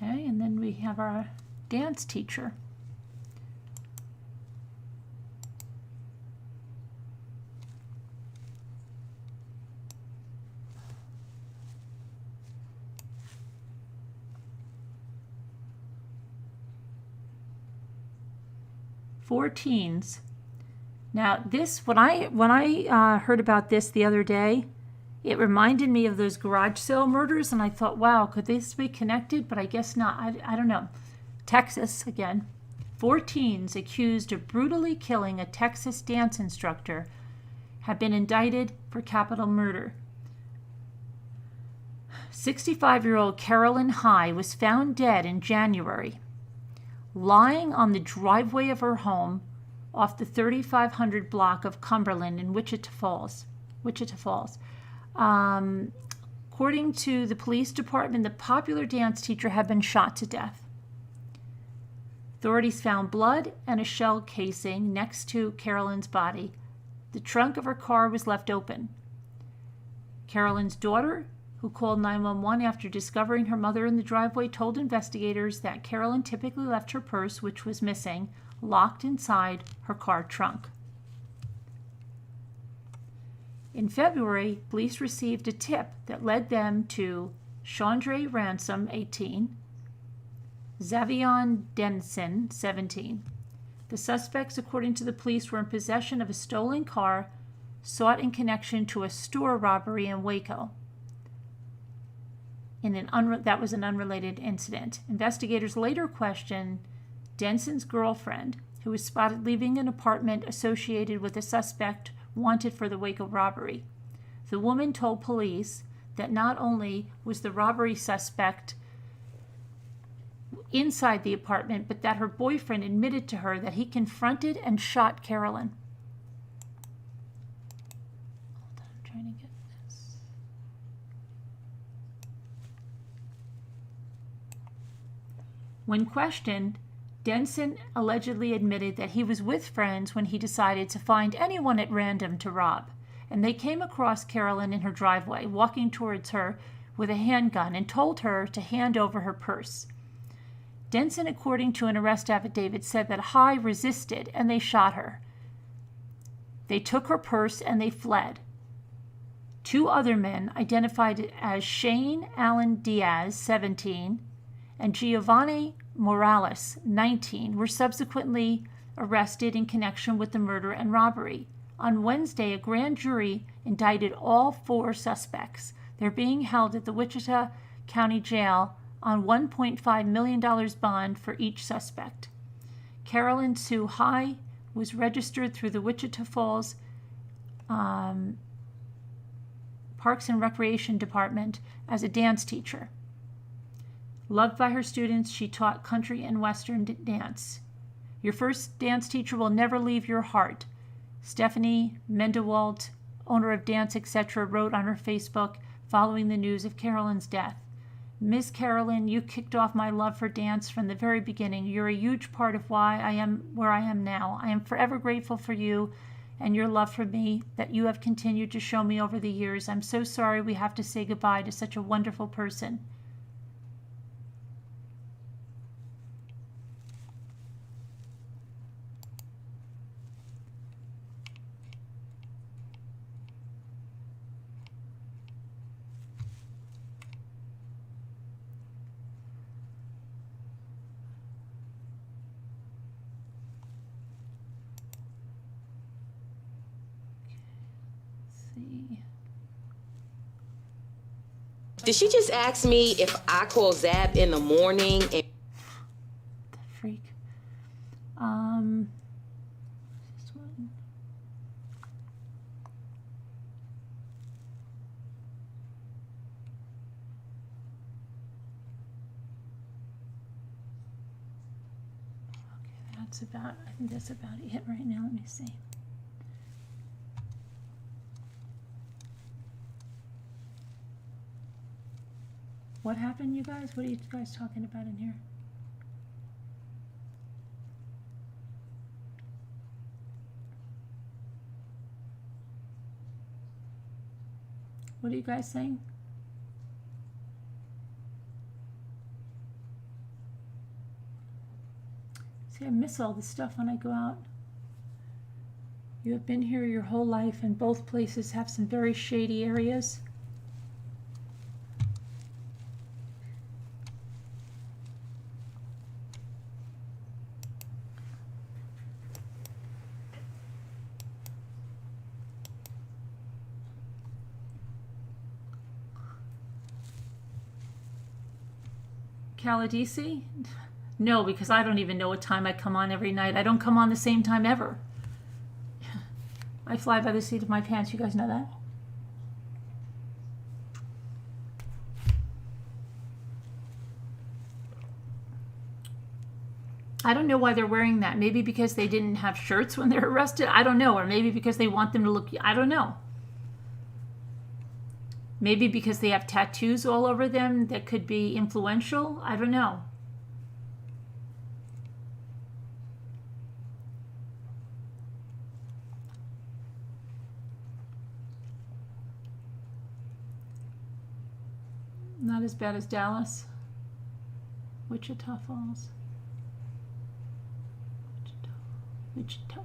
Okay, and then we have our dance teacher. Four teens. Now this, when I heard about this the other day, it reminded me of those garage sale murders, and I thought, wow, could this be connected? But I guess not. I don't know. Texas, again. 4 teens accused of brutally killing a Texas dance instructor have been indicted for capital murder. 65-year-old Carolyn High was found dead in January, lying on the driveway of her home off the 3500 block of Cumberland in Wichita Falls. According to the police department, the popular dance teacher had been shot to death. Authorities found blood and a shell casing next to Carolyn's body. The trunk of her car was left open. Carolyn's daughter, who called 911 after discovering her mother in the driveway, told investigators that Carolyn typically left her purse, which was missing, locked inside her car trunk. In February, police received a tip that led them to Chandra Ransom, 18, Zavion Denson, 17. The suspects, according to the police, were in possession of a stolen car sought in connection to a store robbery in Waco. That was an unrelated incident. Investigators later questioned Denson's girlfriend, who was spotted leaving an apartment associated with a suspect wanted for the Waco robbery. The woman told police that not only was the robbery suspect inside the apartment, but that her boyfriend admitted to her that he confronted and shot Carolyn. Hold on, I'm trying to get this. When questioned, Denson allegedly admitted that he was with friends when he decided to find anyone at random to rob, and they came across Carolyn in her driveway, walking towards her with a handgun, and told her to hand over her purse. Denson, according to an arrest affidavit, said that High resisted and they shot her. They took her purse and they fled. Two other men, identified as Shane Allen Diaz, 17, and Giovanni Morales, 19, were subsequently arrested in connection with the murder and robbery. On Wednesday, a grand jury indicted all four suspects. They're being held at the Wichita County Jail on $1.5 million bond for each suspect. Carolyn Sue High was registered through the Wichita Falls Parks and Recreation Department as a dance teacher. Loved by her students, she taught country and western dance. Your first dance teacher will never leave your heart. Stephanie Mendewalt, owner of Dance Etc., wrote on her Facebook following the news of Carolyn's death. Miss Carolyn, you kicked off my love for dance from the very beginning. You're a huge part of why I am where I am now. I am forever grateful for you and your love for me that you have continued to show me over the years. I'm so sorry we have to say goodbye to such a wonderful person. Did she just ask me if I call Zab in the morning? The freak. This one. Okay, that's about, I think that's about it right now. Let me see. What happened, you guys? What are you guys talking about in here? What are you guys saying? See, I miss all this stuff when I go out. You have been here your whole life, and both places have some very shady areas. Caladisi? No, because I don't even know what time I come on every night. I don't come on the same time ever. I fly by the seat of my pants. You guys know that? I don't know why they're wearing that. Maybe because they didn't have shirts when they're arrested. I don't know. Or maybe because they want them to look... I don't know. Maybe because they have tattoos all over them that could be influential. I don't know. Not as bad as Dallas. Wichita Falls. Wichita.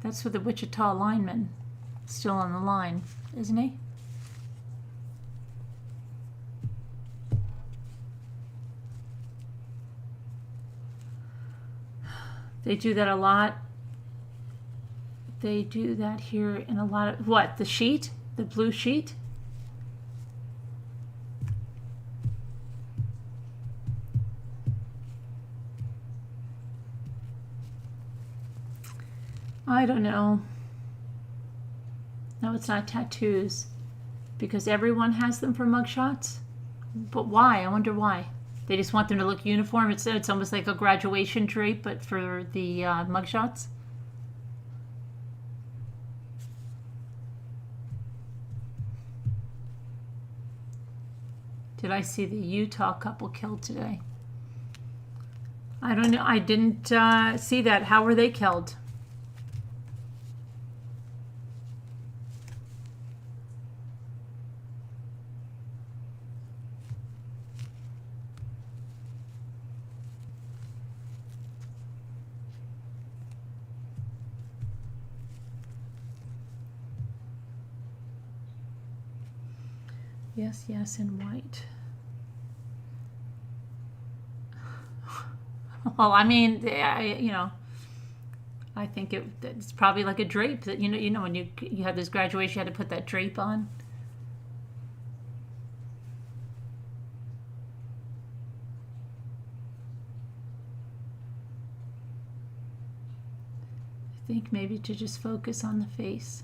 That's with the Wichita lineman still on the line, isn't he? They do that a lot. They do that here in a lot of... What? The sheet? The blue sheet? I don't know. No, it's not tattoos. Because everyone has them for mugshots. But why? I wonder why. They just want them to look uniform. It's almost like a graduation drape, but for the mugshots. Did I see the Utah couple killed today? I don't know. I didn't see that. How were they killed? Yes, yes, in white. Well, I mean, I think it's probably like a drape that when you had this graduation, you had to put that drape on. I think maybe to just focus on the face.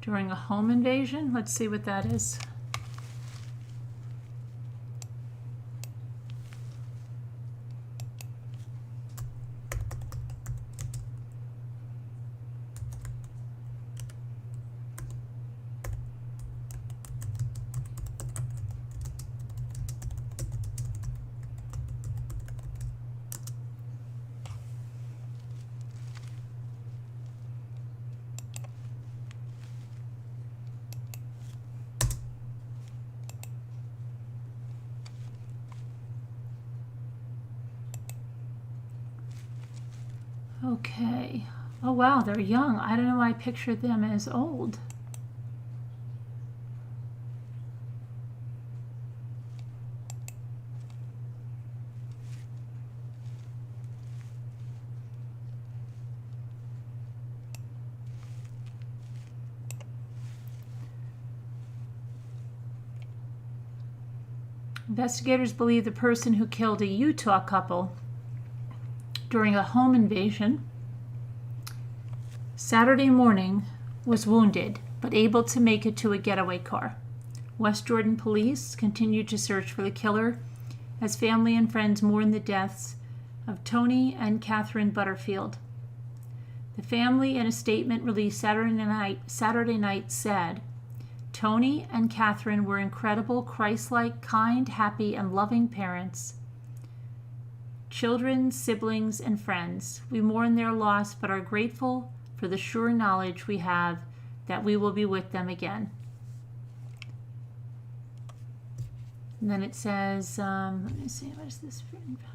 During a home invasion, let's see what that is. Okay. Oh wow, they're young. I don't know why I pictured them as old. Investigators believe the person who killed a Utah couple during a home invasion Saturday morning was wounded, but able to make it to a getaway car. West Jordan police continued to search for the killer as family and friends mourn the deaths of Tony and Catherine Butterfield. The family, in a statement released Saturday night said, Tony and Catherine were incredible, Christ-like, kind, happy, and loving parents. Children, siblings, and friends. We mourn their loss, but are grateful for the sure knowledge we have that we will be with them again. And then it says, let me see, what is this written about?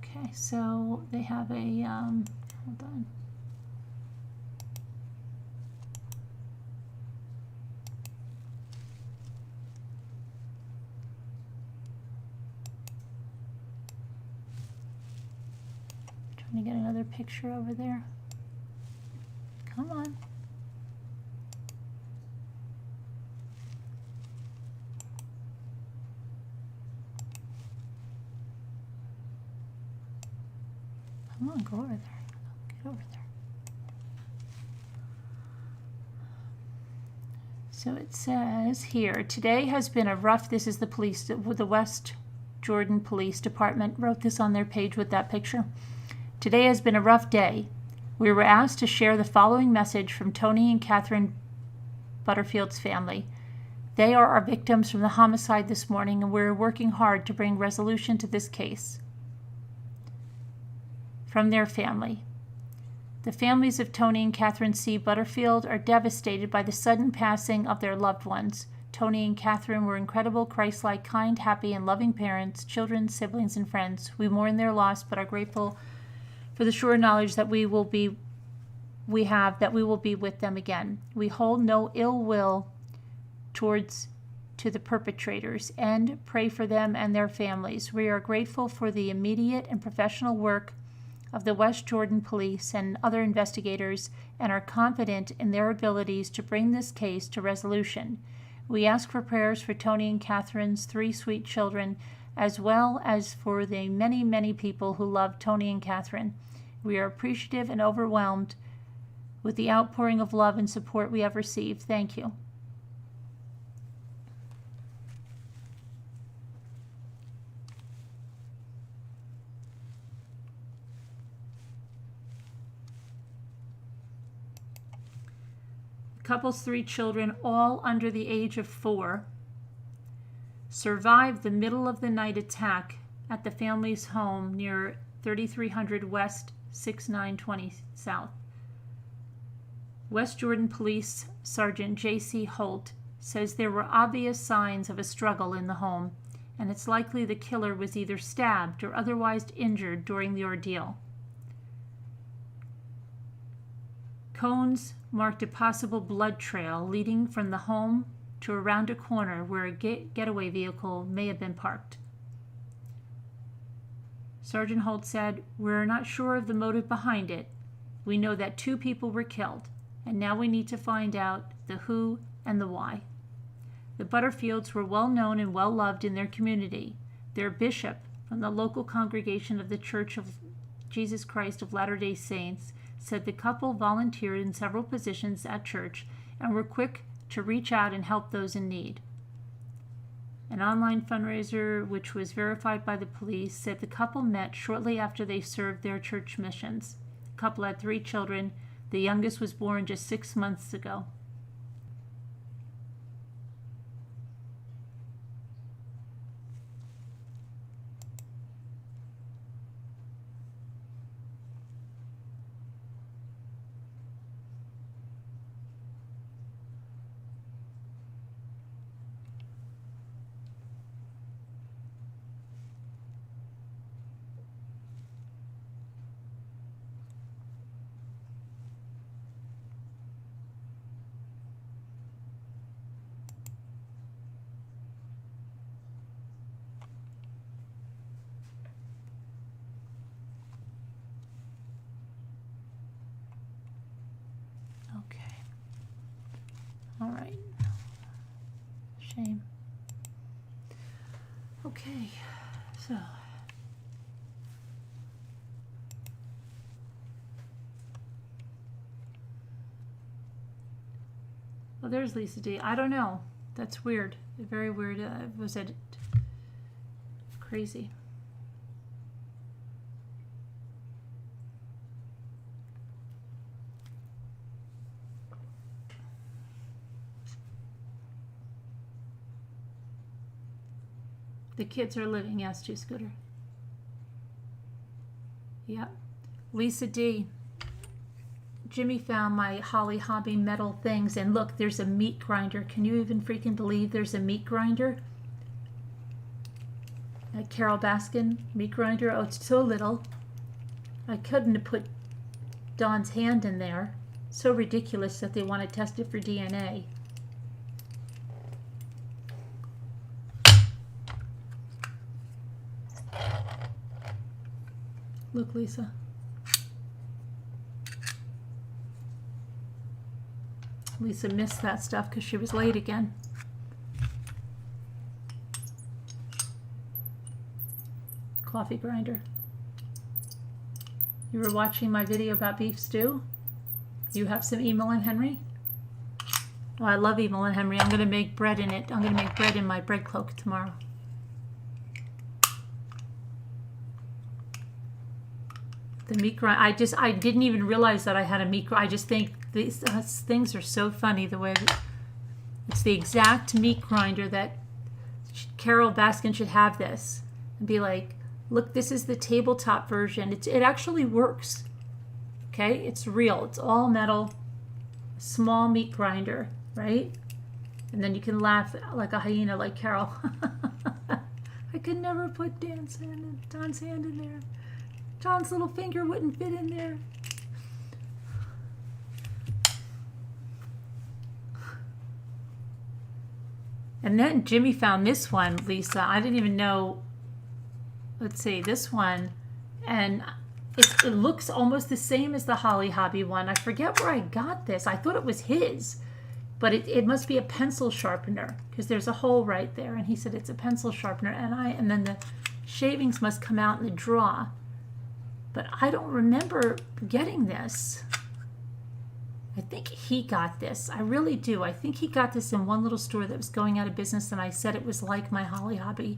Okay, so they have a, hold on. Trying to get another picture over there. Come on. Come on, go over there. Get over there. So it says here, today has been a rough, this is the West Jordan Police Department wrote this on their page with that picture. Today has been a rough day. We were asked to share the following message from Tony and Catherine Butterfield's family. They are our victims from the homicide this morning, and we're working hard to bring resolution to this case. From their family. The families of Tony and Catherine C. Butterfield are devastated by the sudden passing of their loved ones. Tony and Catherine were incredible, Christ-like, kind, happy, and loving parents, children, siblings, and friends. We mourn their loss, but are grateful for the sure knowledge that we will be with them again. We hold no ill will to the perpetrators and pray for them and their families. We are grateful for the immediate and professional work of the West Jordan Police and other investigators and are confident in their abilities to bring this case to resolution. We ask for prayers for Tony and Catherine's 3 sweet children, as well as for the many, many people who love Tony and Catherine. We are appreciative and overwhelmed with the outpouring of love and support we have received. Thank you. The couple's 3 children, all under the age of 4, survived the middle of the night attack at the family's home near 3300 West 6920 South. West Jordan Police Sergeant J.C. Holt says there were obvious signs of a struggle in the home, and it's likely the killer was either stabbed or otherwise injured during the ordeal. Cones marked a possible blood trail leading from the home to around a corner where a getaway vehicle may have been parked. Sergeant Holt said, "We're not sure of the motive behind it. We know that 2 people were killed, and now we need to find out the who and the why." The Butterfields were well known and well loved in their community. Their bishop from the local congregation of the Church of Jesus Christ of Latter-day Saints said the couple volunteered in several positions at church and were quick to reach out and help those in need. An online fundraiser, which was verified by the police, said the couple met shortly after they served their church missions. The couple had 3 children. The youngest was born just 6 months ago. Okay. All right. Shame. Okay. So. Well, there's Lisa D. I don't know. That's weird. Very weird. Was it crazy? The kids are living, yes, to Scooter. Yep. Lisa D. Jimmy found my Holly Hobby metal things, and look, there's a meat grinder. Can you even freaking believe there's a meat grinder? A Carol Baskin meat grinder. Oh, it's so little. I couldn't have put Dawn's hand in there. So ridiculous that they want to test it for DNA. Look, Lisa. Lisa missed that stuff because she was late again. Coffee grinder. You were watching my video about beef stew? You have some Emil and Henry? Oh, I love Emil and Henry. I'm going to make bread in it. I'm going to make bread in my bread cloak tomorrow. The meat grinder. I didn't even realize that I had a meat grinder. I just think these things are so funny the way that it's the exact meat grinder that Carol Baskin should have this and be like, look, this is the tabletop version. It actually works. Okay, it's real. It's all metal, small meat grinder, right? And then you can laugh like a hyena, like Carol. I could never put Don's hand in there. John's little finger wouldn't fit in there. And then Jimmy found this one, Lisa. I didn't even know. Let's see, this one. And it looks almost the same as the Holly Hobby one. I forget where I got this. I thought it was his, but it must be a pencil sharpener because there's a hole right there. And he said it's a pencil sharpener. And then the shavings must come out in the draw. But I don't remember getting this. I think he got this. I really do. I think he got this in one little store that was going out of business, and I said it was like my Holly Hobby.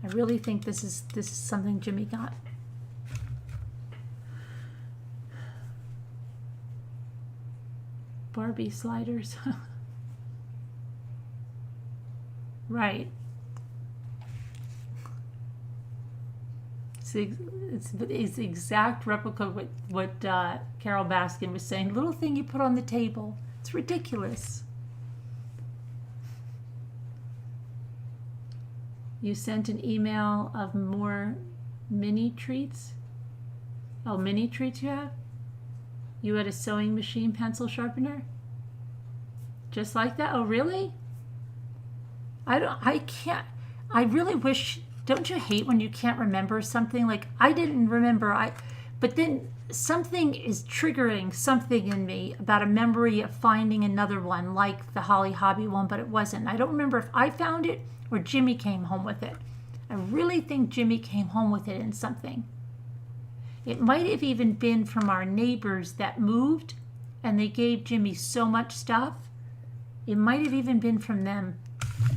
I really think this is something Jimmy got. Barbie sliders. Right. It's the exact replica of what Carol Baskin was saying. Little thing you put on the table. It's ridiculous. You sent an email of more mini treats. Oh, mini treats you have? You had a sewing machine pencil sharpener? Just like that? Oh, really? I can't. I really wish. Don't you hate when you can't remember something? Like, I didn't remember. But then something is triggering something in me about a memory of finding another one like the Holly Hobby one, but it wasn't. I don't remember if I found it or Jimmy came home with it. I really think Jimmy came home with it in something. It might have even been from our neighbors that moved and they gave Jimmy so much stuff. It might have even been from them.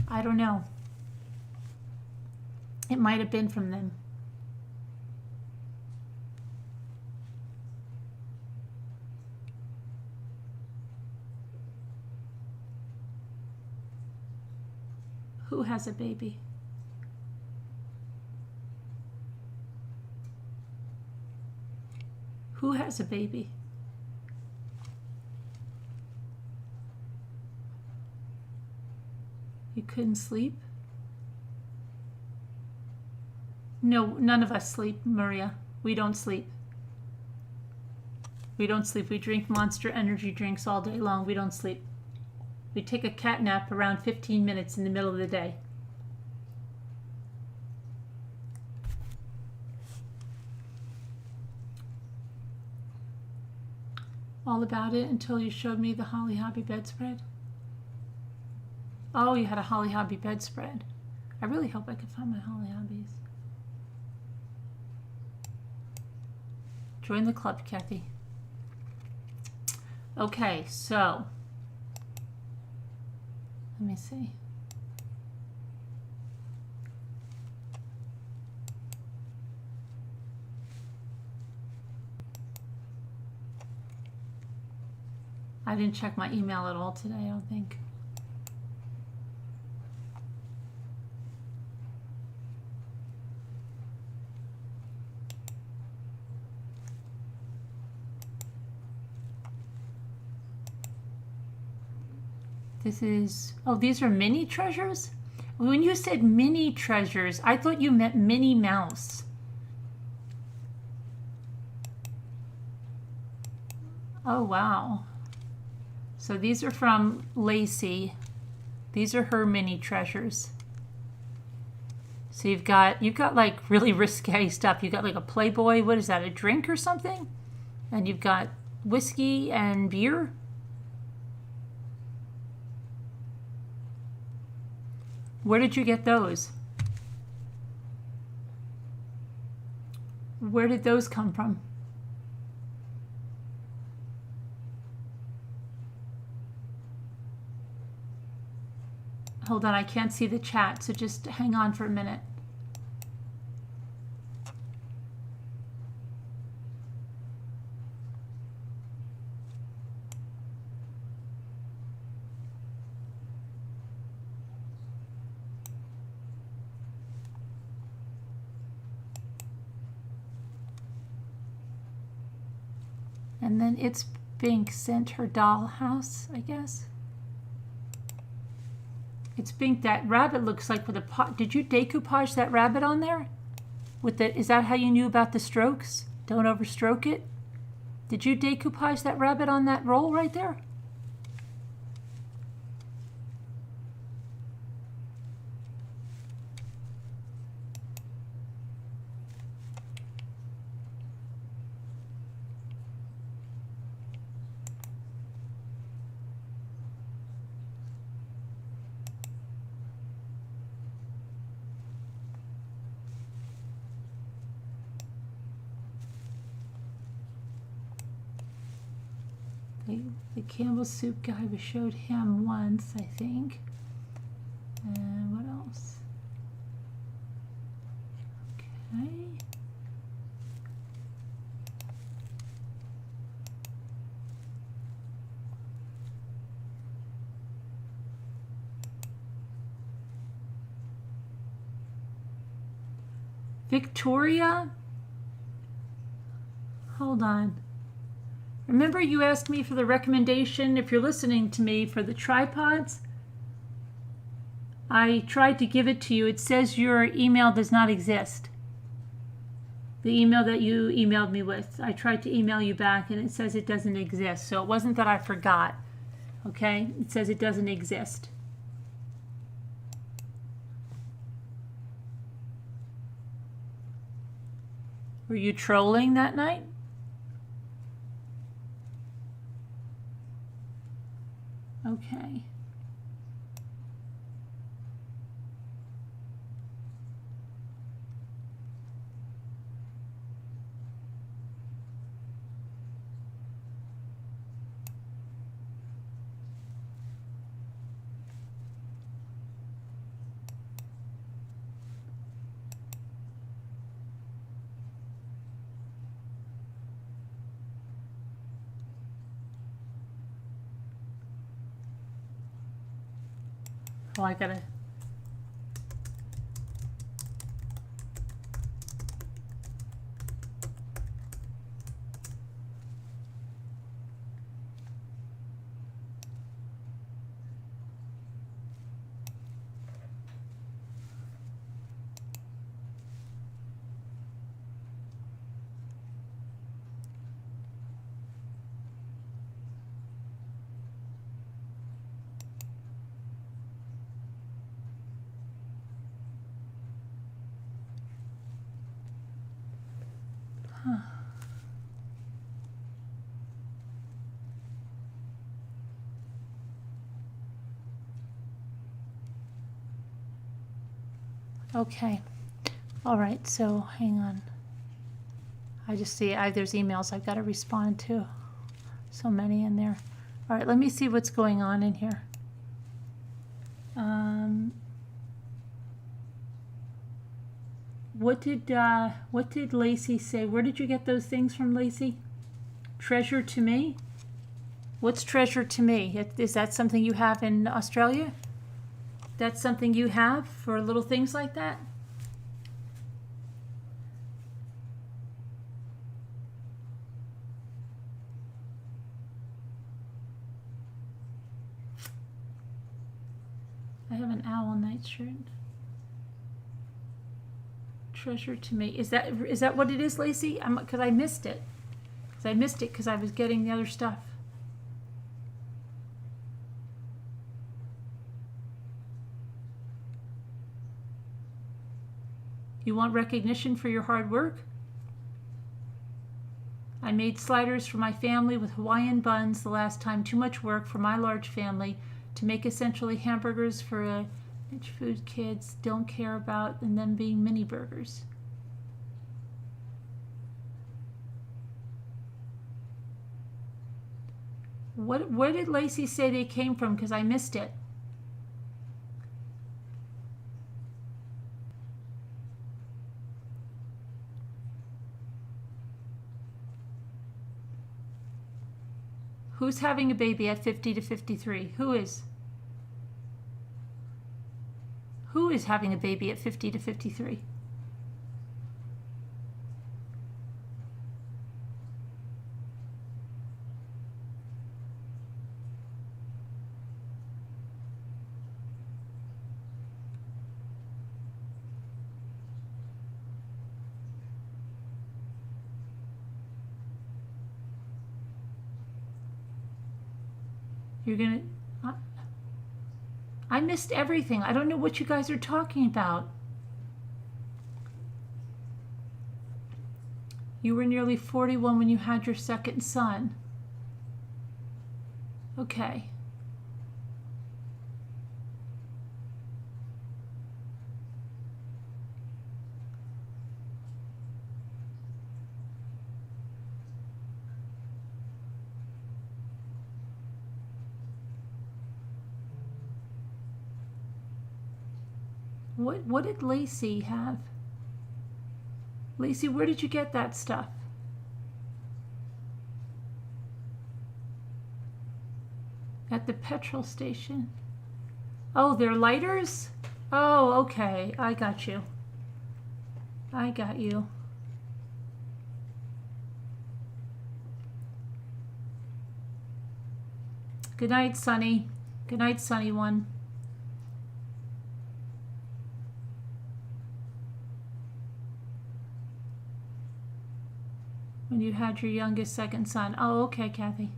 I don't know. It might have been from them. Who has a baby? Who has a baby? You couldn't sleep? No, none of us sleep, Maria. We don't sleep. We don't sleep. We drink Monster energy drinks all day long. We don't sleep. We take a cat nap around 15 minutes in the middle of the day. All about it until you showed me the Holly Hobby bedspread. Oh, you had a Holly Hobby bedspread. I really hope I could find my Holly Hobbies. Join the club, Kathy. Okay, so let me see. I didn't check my email at all today, I don't think. This is, oh, these are mini treasures? When you said mini treasures, I thought you meant Minnie Mouse. Oh, wow. So these are from Lacey. These are her mini treasures. So you've got like really risque stuff. You've got like a Playboy, what is that, a drink or something? And you've got whiskey and beer. Where did you get those? Where did those come from? Hold on, I can't see the chat, so just hang on for a minute. And then It's Bink sent her dollhouse, I guess. It's Bink. That rabbit looks like with a pot. Did you decoupage that rabbit on there? With the, is that how you knew about the strokes? Don't overstroke it. Did you decoupage that rabbit on that roll right there? The Campbell soup guy, we showed him once, I think. And what else? Okay. Victoria? Hold on. Remember you asked me for the recommendation, if you're listening to me, for the tripods? I tried to give it to you. It says your email does not exist. The email that you emailed me with. I tried to email you back and it says it doesn't exist. So it wasn't that I forgot. Okay? It says it doesn't exist. Were you trolling that night? Okay. Oh, I gotta. Huh. Okay. All right, so hang on. I just see there's emails I've got to respond to. So many in there. All right, let me see what's going on in here. What did Lacey say? Where did you get those things from, Lacey? Treasure to me? What's treasure to me? Is that something you have in Australia? That's something you have for little things like that? I have an owl nightshirt. Treasure to me. Is that what it is, Lacey? Because I missed it. Because I was getting the other stuff. You want recognition for your hard work? I made sliders for my family with Hawaiian buns the last time. Too much work for my large family to make essentially hamburgers for a niche food kids don't care about, and them being mini burgers. Where did Lacey say they came from? Because I missed it. Who's having a baby at 50 to 53? Who is? Who is having a baby at 50 to 53? You're gonna... I missed everything. I don't know what you guys are talking about. You were nearly 41 when you had your second son. Okay. What did Lacey have? Lacey, where did you get that stuff? At the petrol station. Oh, they're lighters? Oh, okay. I got you. I got you. Good night, Sunny. Good night, Sunny one. When you had your youngest second son. Oh, okay, Kathy.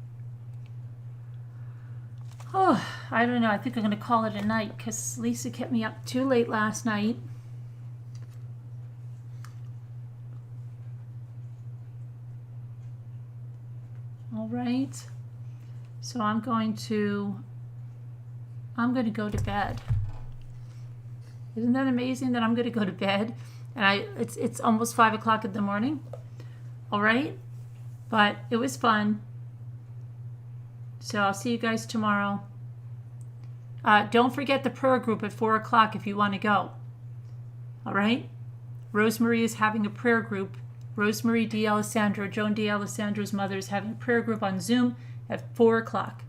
Oh, I don't know. I think I'm going to call it a night because Lisa kept me up too late last night. All right. So I'm going to go to bed. Isn't that amazing that I'm going to go to bed? And it's almost 5 o'clock in the morning. All right. But it was fun. So I'll see you guys tomorrow. Don't forget the prayer group at 4 o'clock if you want to go. All right? Rosemary is having a prayer group. Rosemary D'Alessandro, Joan D'Alessandro's mother, is having a prayer group on Zoom at 4 o'clock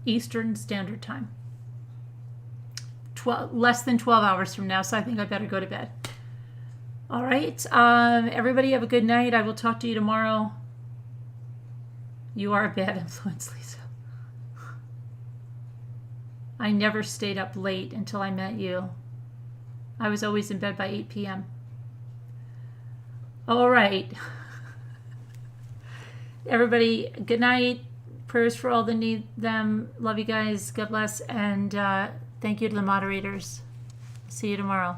Eastern Standard Time. Less than 12 hours from now, so I think I better go to bed. All right. Everybody have a good night. I will talk to you tomorrow. You are a bad influence, Lisa. I never stayed up late until I met you. I was always in bed by 8 p.m. All right. Everybody, good night. Prayers for all that need them. Love you guys. God bless. And thank you to the moderators. See you tomorrow.